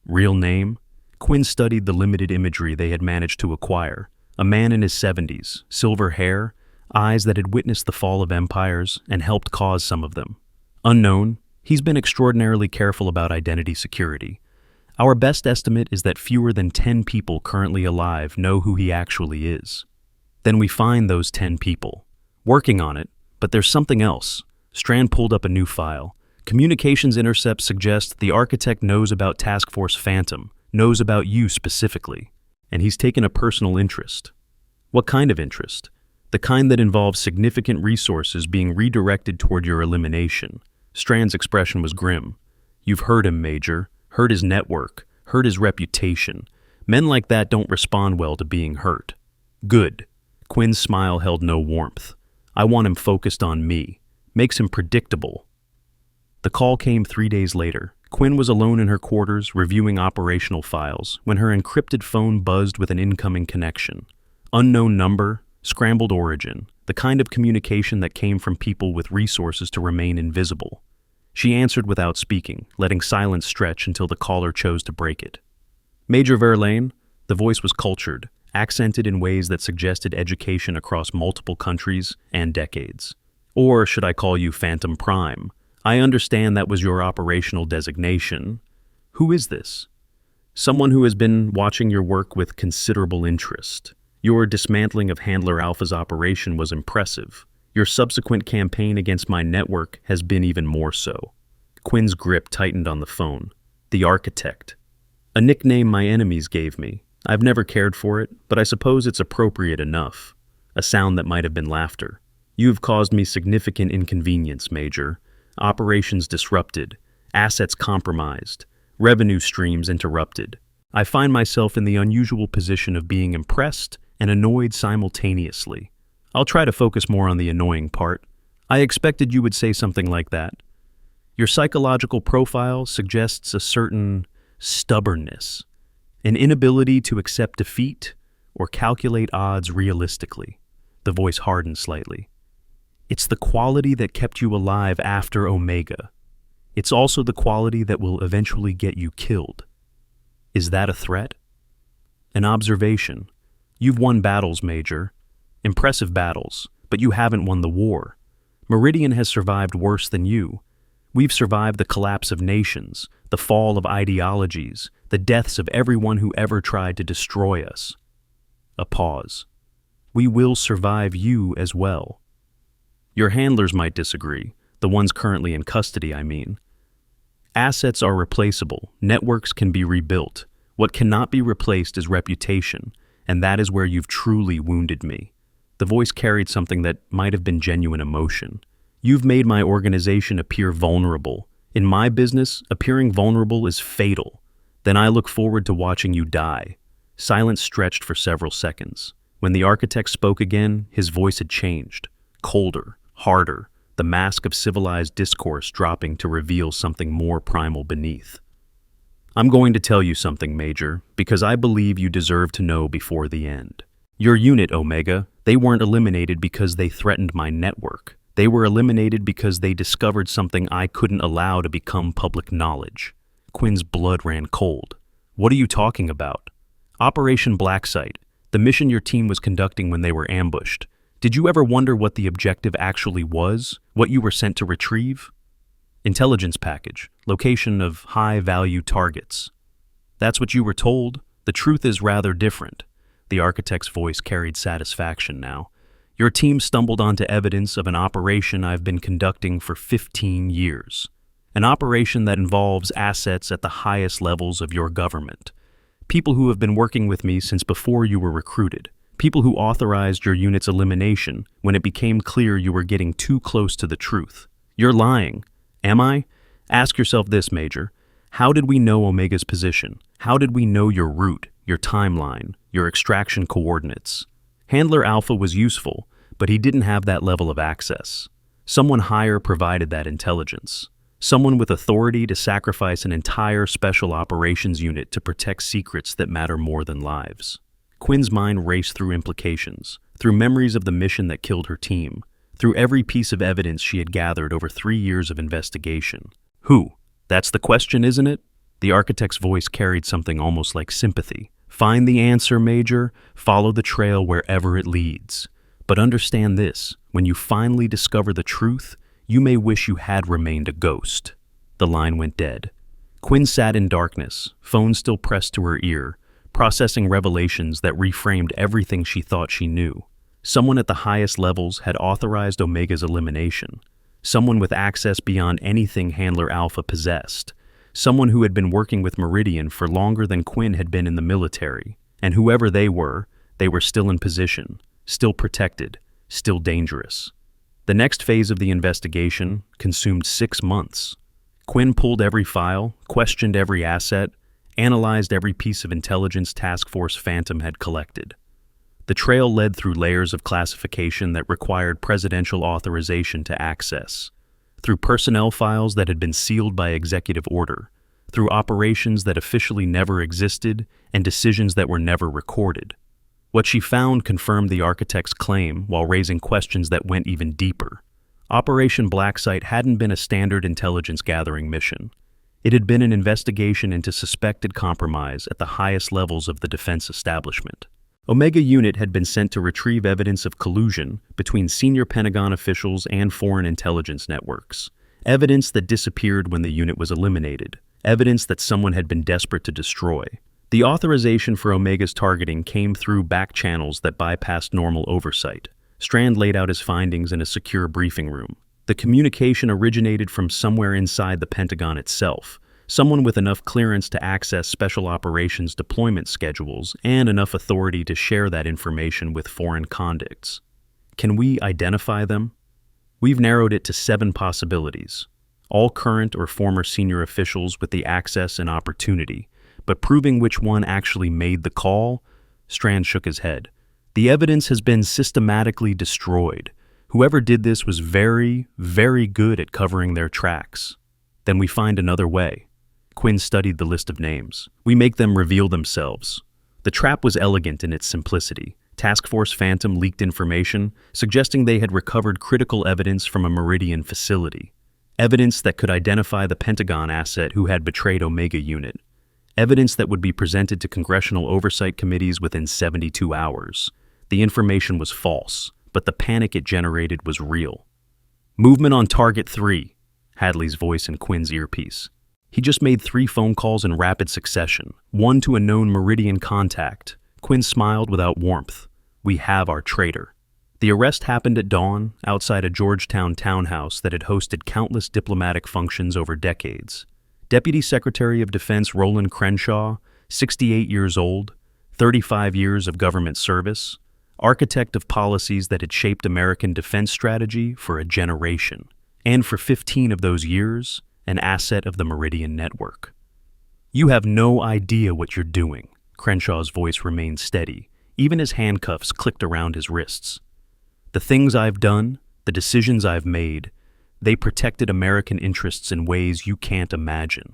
Real name? Quinn studied the limited imagery they had managed to acquire. A man in his 70s, silver hair, eyes that had witnessed the fall of empires and helped cause some of them. Unknown, he's been extraordinarily careful about identity security. Our best estimate is that fewer than 10 people currently alive know who he actually is. Then we find those 10 people. Working on it, but there's something else. Strand pulled up a new file. Communications intercepts suggest the Architect knows about Task Force Phantom, knows about you specifically, and he's taken a personal interest. What kind of interest? The kind that involves significant resources being redirected toward your elimination. Strand's expression was grim. You've heard him, Major. Heard his network. Heard his reputation. Men like that don't respond well to being hurt. Good. Quinn's smile held no warmth. I want him focused on me. makes him predictable. The call came 3 days later. Quinn was alone in her quarters, reviewing operational files, when her encrypted phone buzzed with an incoming connection. Unknown number, scrambled origin, the kind of communication that came from people with resources to remain invisible. She answered without speaking, letting silence stretch until the caller chose to break it. Major Verlaine? The voice was cultured, accented in ways that suggested education across multiple countries and decades. Or should I call you Phantom Prime? I understand that was your operational designation. Who is this? Someone who has been watching your work with considerable interest. Your dismantling of Handler Alpha's operation was impressive. Your subsequent campaign against my network has been even more so. Quinn's grip tightened on the phone. The Architect. A nickname my enemies gave me. I've never cared for it, but I suppose it's appropriate enough. A sound that might have been laughter. You've caused me significant inconvenience, Major. Operations disrupted, assets compromised, revenue streams interrupted. I find myself in the unusual position of being impressed and annoyed simultaneously. I'll try to focus more on the annoying part. I expected you would say something like that. Your psychological profile suggests a certain stubbornness, an inability to accept defeat or calculate odds realistically. The voice hardened slightly. It's the quality that kept you alive after Omega. It's also the quality that will eventually get you killed. Is that a threat? An observation. You've won battles, Major. Impressive battles, but you haven't won the war. Meridian has survived worse than you. We've survived the collapse of nations, the fall of ideologies, the deaths of everyone who ever tried to destroy us. A pause. We will survive you as well. Your handlers might disagree, the ones currently in custody, I mean. Assets are replaceable, networks can be rebuilt. What cannot be replaced is reputation, and that is where you've truly wounded me. The voice carried something that might have been genuine emotion. You've made my organization appear vulnerable. In my business, appearing vulnerable is fatal. Then I look forward to watching you die. Silence stretched for several seconds. When the Architect spoke again, his voice had changed. Colder, harder, the mask of civilized discourse dropping to reveal something more primal beneath. I'm going to tell you something, Major, because I believe you deserve to know before the end. Your unit, Omega, they weren't eliminated because they threatened my network. They were eliminated because they discovered something I couldn't allow to become public knowledge. Quinn's blood ran cold. What are you talking about? Operation Blacksite, the mission your team was conducting when they were ambushed. Did you ever wonder what the objective actually was? What you were sent to retrieve? Intelligence package, location of high-value targets. That's what you were told. The truth is rather different. The Architect's voice carried satisfaction now. Your team stumbled onto evidence of an operation I've been conducting for 15 years. An operation that involves assets at the highest levels of your government. People who have been working with me since before you were recruited. People who authorized your unit's elimination when it became clear you were getting too close to the truth. You're lying. Am I? Ask yourself this, Major. How did we know Omega's position? How did we know your route, your timeline, your extraction coordinates? Handler Alpha was useful, but he didn't have that level of access. Someone higher provided that intelligence. Someone with authority to sacrifice an entire special operations unit to protect secrets that matter more than lives. Quinn's mind raced through implications, through memories of the mission that killed her team, through every piece of evidence she had gathered over 3 years of investigation. Who? That's the question, isn't it? The Architect's voice carried something almost like sympathy. Find the answer, Major. Follow the trail wherever it leads. But understand this, when you finally discover the truth, you may wish you had remained a ghost. The line went dead. Quinn sat in darkness, phone still pressed to her ear, processing revelations that reframed everything she thought she knew. Someone at the highest levels had authorized Omega's elimination. Someone with access beyond anything Handler Alpha possessed. Someone who had been working with Meridian for longer than Quinn had been in the military. And whoever they were still in position, still protected, still dangerous. The next phase of the investigation consumed 6 months. Quinn pulled every file, questioned every asset, analyzed every piece of intelligence Task Force Phantom had collected. The trail led through layers of classification that required presidential authorization to access, through personnel files that had been sealed by executive order, through operations that officially never existed, and decisions that were never recorded. What she found confirmed the architect's claim while raising questions that went even deeper. Operation Blacksite hadn't been a standard intelligence gathering mission. It had been an investigation into suspected compromise at the highest levels of the defense establishment. Omega Unit had been sent to retrieve evidence of collusion between senior Pentagon officials and foreign intelligence networks. Evidence that disappeared when the unit was eliminated. Evidence that someone had been desperate to destroy. The authorization for Omega's targeting came through back channels that bypassed normal oversight. Strand laid out his findings in a secure briefing room. The communication originated from somewhere inside the Pentagon itself, someone with enough clearance to access special operations deployment schedules and enough authority to share that information with foreign convicts. Can we identify them? We've narrowed it to 7 possibilities. All current or former senior officials with the access and opportunity, but proving which one actually made the call? Strand shook his head. The evidence has been systematically destroyed. Whoever did this was very, very good at covering their tracks. Then we find another way. Quinn studied the list of names. We make them reveal themselves. The trap was elegant in its simplicity. Task Force Phantom leaked information, suggesting they had recovered critical evidence from a Meridian facility. Evidence that could identify the Pentagon asset who had betrayed Omega Unit. Evidence that would be presented to congressional oversight committees within 72 hours. The information was false, but the panic it generated was real. Movement on Target 3, Hadley's voice in Quinn's earpiece. He just made 3 phone calls in rapid succession, one to a known Meridian contact. Quinn smiled without warmth. We have our traitor. The arrest happened at dawn, outside a Georgetown townhouse that had hosted countless diplomatic functions over decades. Deputy Secretary of Defense Roland Crenshaw, 68 years old, 35 years of government service, architect of policies that had shaped American defense strategy for a generation, and for 15 of those years, an asset of the Meridian network. You have no idea what you're doing. Crenshaw's voice remained steady, even as handcuffs clicked around his wrists. The things I've done, the decisions I've made, they protected American interests in ways you can't imagine.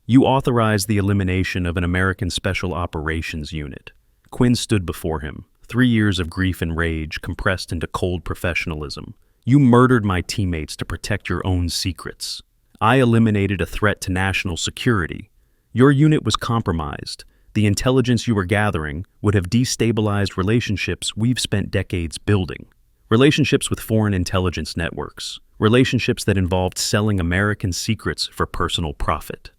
You authorized the elimination of an American Special Operations Unit. Quinn stood before him, 3 years of grief and rage compressed into cold professionalism. You murdered my teammates to protect your own secrets. I eliminated a threat to national security. Your unit was compromised. The intelligence you were gathering would have destabilized relationships we've spent decades building. Relationships with foreign intelligence networks. Relationships that involved selling American secrets for personal profit.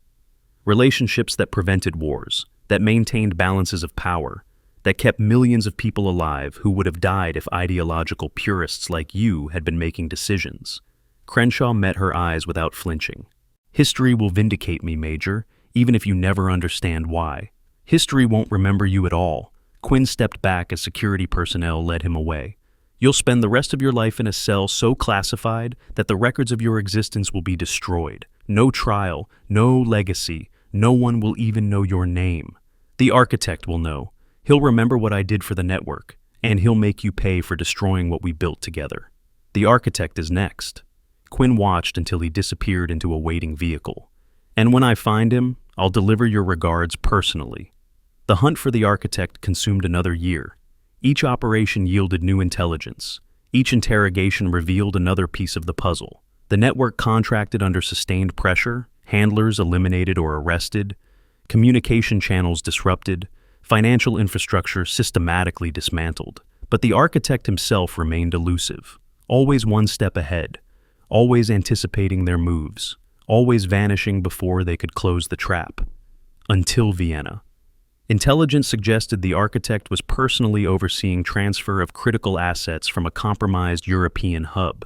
Relationships that prevented wars, that maintained balances of power, that kept millions of people alive who would have died if ideological purists like you had been making decisions. Crenshaw met her eyes without flinching. History will vindicate me, Major, even if you never understand why. History won't remember you at all. Quinn stepped back as security personnel led him away. You'll spend the rest of your life in a cell so classified that the records of your existence will be destroyed. No trial, no legacy, no one will even know your name. The architect will know. He'll remember what I did for the network, and he'll make you pay for destroying what we built together. The architect is next. Quinn watched until he disappeared into a waiting vehicle. And when I find him, I'll deliver your regards personally. The hunt for the architect consumed another year. Each operation yielded new intelligence. Each interrogation revealed another piece of the puzzle. The network contracted under sustained pressure, handlers eliminated or arrested, communication channels disrupted, financial infrastructure systematically dismantled. But the architect himself remained elusive, always one step ahead, always anticipating their moves, always vanishing before they could close the trap. Until Vienna. Intelligence suggested the architect was personally overseeing transfer of critical assets from a compromised European hub.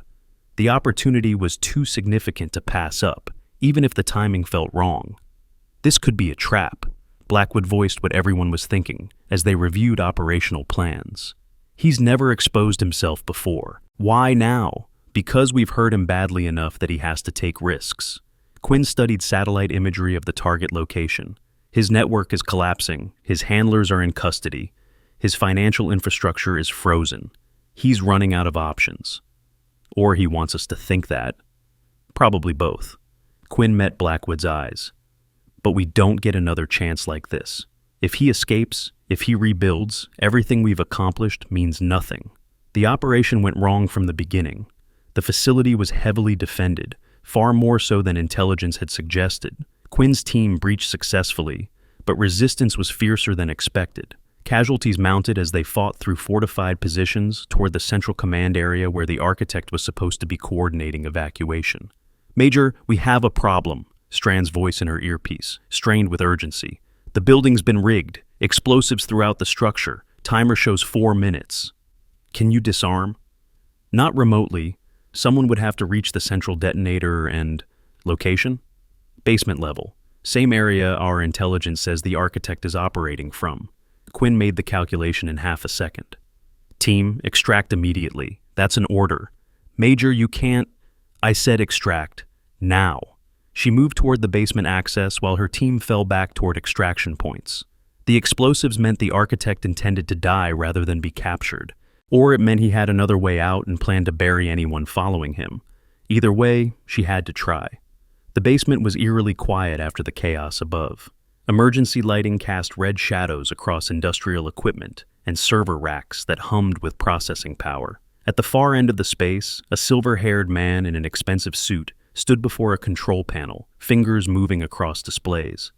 The opportunity was too significant to pass up, even if the timing felt wrong. This could be a trap. Blackwood voiced what everyone was thinking as they reviewed operational plans. He's never exposed himself before. Why now? Because we've hurt him badly enough that he has to take risks. Quinn studied satellite imagery of the target location. His network is collapsing. His handlers are in custody. His financial infrastructure is frozen. He's running out of options. Or he wants us to think that. Probably both. Quinn met Blackwood's eyes. But we don't get another chance like this. If he escapes, if he rebuilds, everything we've accomplished means nothing. The operation went wrong from the beginning. The facility was heavily defended, far more so than intelligence had suggested. Quinn's team breached successfully, but resistance was fiercer than expected. Casualties mounted as they fought through fortified positions toward the central command area where the architect was supposed to be coordinating evacuation. "Major, we have a problem," Strand's voice in her earpiece, strained with urgency. "The building's been rigged. Explosives throughout the structure. Timer shows 4 minutes. Can you disarm?" "Not remotely. Someone would have to reach the central detonator and... Location? Basement level. Same area our intelligence says the architect is operating from." Quinn made the calculation in half a second. "Team, extract immediately. That's an order." "Major, you can't..." "I said extract. Now." She moved toward the basement access while her team fell back toward extraction points. The explosives meant the architect intended to die rather than be captured. Or it meant he had another way out and planned to bury anyone following him. Either way, she had to try. The basement was eerily quiet after the chaos above. Emergency lighting cast red shadows across industrial equipment and server racks that hummed with processing power. At the far end of the space, a silver-haired man in an expensive suit stood before a control panel, fingers moving across displays.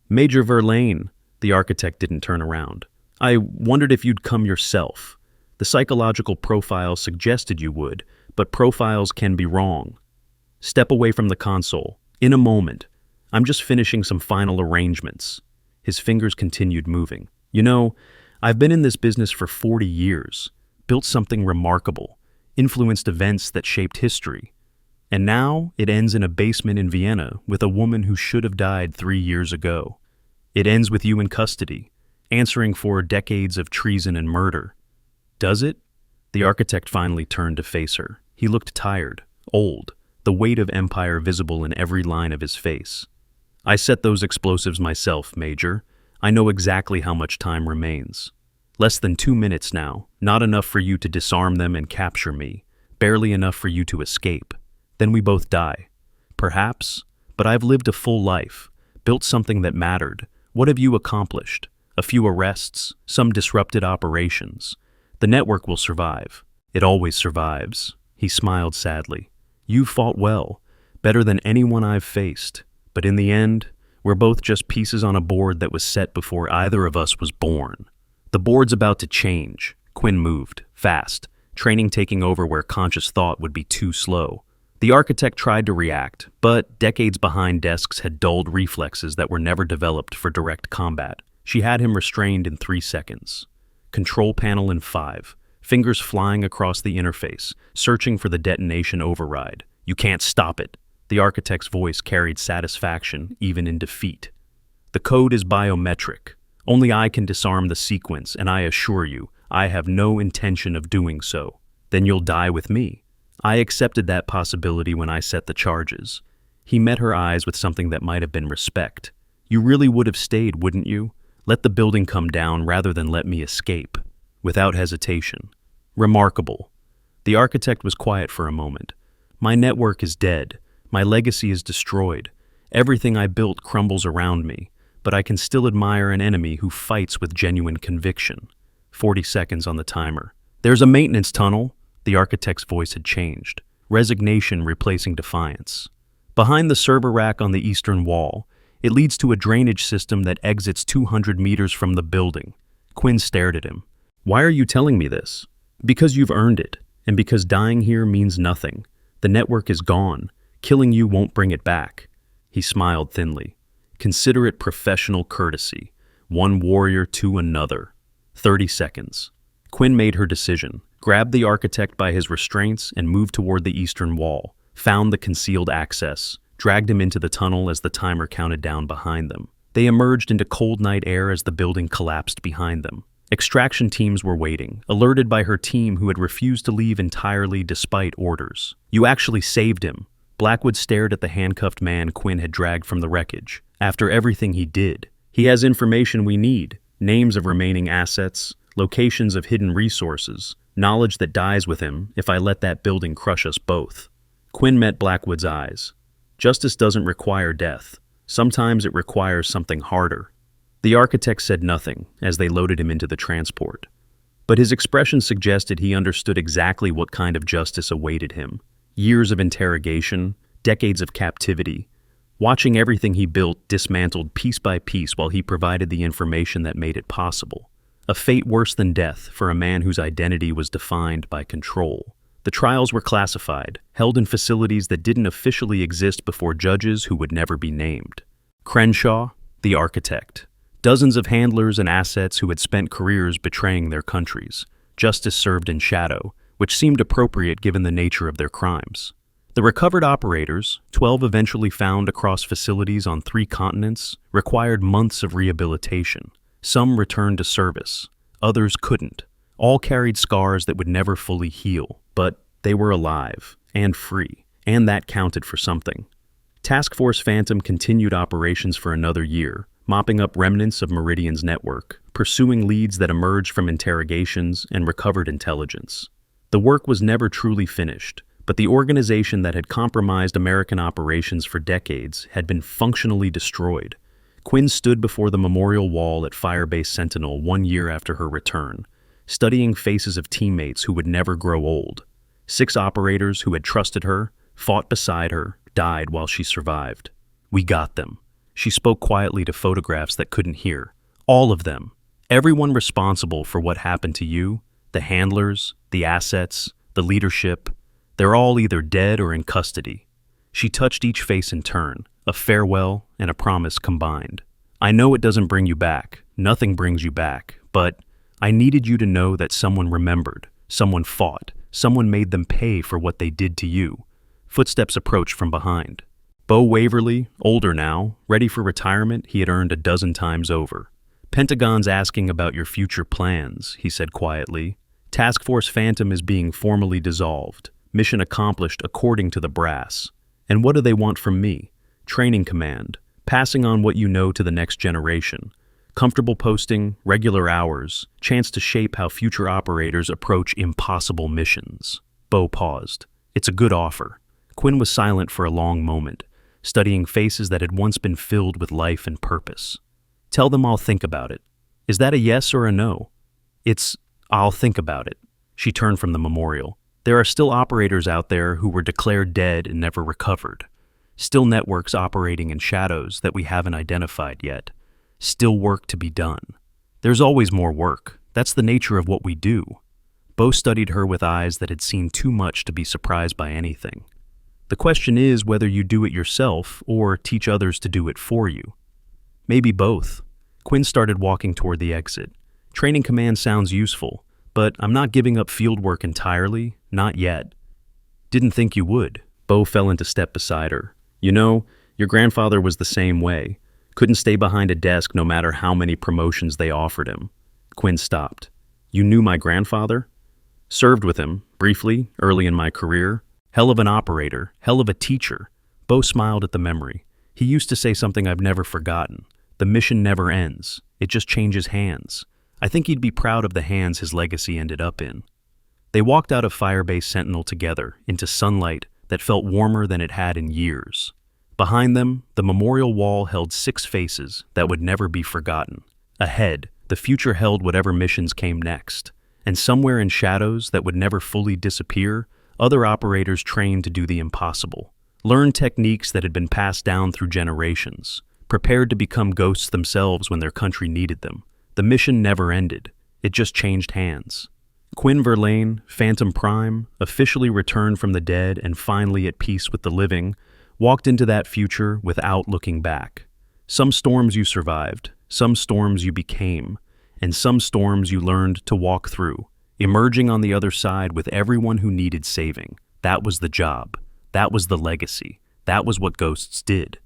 "Major Verlaine," the architect didn't turn around. "I wondered if you'd come yourself. The psychological profile suggested you would, but profiles can be wrong. Step away from the console. In a moment. I'm just finishing some final arrangements." His fingers continued moving. "You know, I've been in this business for 40 years, built something remarkable, influenced events that shaped history. And now it ends in a basement in Vienna with a woman who should have died 3 years ago. It ends with you in custody, answering for decades of treason and murder. Does it?" The architect finally turned to face her. He looked tired, old, the weight of empire visible in every line of his face. "I set those explosives myself, Major. I know exactly how much time remains. Less than 2 minutes now, not enough for you to disarm them and capture me, barely enough for you to escape. Then we both die. Perhaps, but I've lived a full life, built something that mattered. What have you accomplished? A few arrests, some disrupted operations. The network will survive. It always survives." He smiled sadly. "You fought well, better than anyone I've faced. But in the end, we're both just pieces on a board that was set before either of us was born." "The board's about to change." Quinn moved, fast, training taking over where conscious thought would be too slow. The architect tried to react, but decades behind desks had dulled reflexes that were never developed for direct combat. She had him restrained in 3 seconds. Control panel in 5, fingers flying across the interface, searching for the detonation override. "You can't stop it." The architect's voice carried satisfaction, even in defeat. "The code is biometric. Only I can disarm the sequence, and I assure you, I have no intention of doing so. Then you'll die with me." I accepted that possibility when I set the charges. He met her eyes with something that might have been respect. "You really would have stayed, wouldn't you? Let the building come down rather than let me escape." Without hesitation. "Remarkable." The architect was quiet for a moment. "My network is dead. My legacy is destroyed. Everything I built crumbles around me, but I can still admire an enemy who fights with genuine conviction." 40 seconds on the timer. "There's a maintenance tunnel." The architect's voice had changed, resignation replacing defiance. "Behind the server rack on the eastern wall. It leads to a drainage system that exits 200 meters from the building." Quinn stared at him. "Why are you telling me this?" "Because you've earned it, and because dying here means nothing. The network is gone. Killing you won't bring it back." He smiled thinly. "Consider it professional courtesy. One warrior to another." 30 seconds. Quinn made her decision, grabbed the architect by his restraints and moved toward the eastern wall, found the concealed access, dragged him into the tunnel as the timer counted down behind them. They emerged into cold night air as the building collapsed behind them. Extraction teams were waiting, alerted by her team who had refused to leave entirely despite orders. "You actually saved him." Blackwood stared at the handcuffed man Quinn had dragged from the wreckage. "After everything he did, he has information we need, names of remaining assets, locations of hidden resources, knowledge that dies with him if I let that building crush us both. Quinn met Blackwood's eyes. Justice doesn't require death. Sometimes it requires something harder. The architect said nothing as they loaded him into the transport. But his expression suggested he understood exactly what kind of justice awaited him. Years of interrogation, decades of captivity, watching everything he built dismantled piece by piece while he provided the information that made it possible. A fate worse than death for a man whose identity was defined by control. The trials were classified, held in facilities that didn't officially exist before judges who would never be named. Crenshaw, the architect. Dozens of handlers and assets who had spent careers betraying their countries. Justice served in shadow, which seemed appropriate given the nature of their crimes. The recovered operators, 12 eventually found across facilities on 3 continents, required months of rehabilitation. Some returned to service. Others couldn't. All carried scars that would never fully heal, but they were alive and free, and that counted for something. Task Force Phantom continued operations for another year, mopping up remnants of Meridian's network, pursuing leads that emerged from interrogations and recovered intelligence. The work was never truly finished, but the organization that had compromised American operations for decades had been functionally destroyed. Quinn stood before the memorial wall at Firebase Sentinel 1 year after her return, studying faces of teammates who would never grow old. 6 operators who had trusted her, fought beside her, died while she survived. We got them. She spoke quietly to photographs that couldn't hear. All of them. Everyone responsible for what happened to you, the handlers, the assets, the leadership, they're all either dead or in custody. She touched each face in turn, a farewell and a promise combined. I know it doesn't bring you back. Nothing brings you back. But I needed you to know that someone remembered, someone fought, someone made them pay for what they did to you. Footsteps approached from behind. Bo Waverly, older now, ready for retirement he had earned a dozen times over. Pentagon's asking about your future plans, he said quietly. Task Force Phantom is being formally dissolved. Mission accomplished according to the brass. And what do they want from me? Training command, passing on what you know to the next generation. Comfortable posting, regular hours, chance to shape how future operators approach impossible missions. Bo paused. It's a good offer. Quinn was silent for a long moment, studying faces that had once been filled with life and purpose. Tell them I'll think about it. Is that a yes or a no? It's, I'll think about it. She turned from the memorial. There are still operators out there who were declared dead and never recovered. Still networks operating in shadows that we haven't identified yet. Still work to be done. There's always more work. That's the nature of what we do. Bo studied her with eyes that had seen too much to be surprised by anything. The question is whether you do it yourself or teach others to do it for you. Maybe both. Quinn started walking toward the exit. Training command sounds useful, but I'm not giving up field work entirely, not yet. Didn't think you would. Bo fell into step beside her. You know, your grandfather was the same way. Couldn't stay behind a desk no matter how many promotions they offered him. Quinn stopped. You knew my grandfather? Served with him, briefly, early in my career. Hell of an operator, hell of a teacher. Bo smiled at the memory. He used to say something I've never forgotten. The mission never ends. It just changes hands. I think he'd be proud of the hands his legacy ended up in. They walked out of Firebase Sentinel together into sunlight that felt warmer than it had in years. Behind them, the memorial wall held 6 faces that would never be forgotten. Ahead, the future held whatever missions came next. And somewhere in shadows that would never fully disappear, other operators trained to do the impossible. Learned techniques that had been passed down through generations. Prepared to become ghosts themselves when their country needed them. The mission never ended. It just changed hands. Quinn Verlaine, Phantom Prime, officially returned from the dead and finally at peace with the living, walked into that future without looking back. Some storms you survived, some storms you became, and some storms you learned to walk through, emerging on the other side with everyone who needed saving. That was the job. That was the legacy. That was what ghosts did.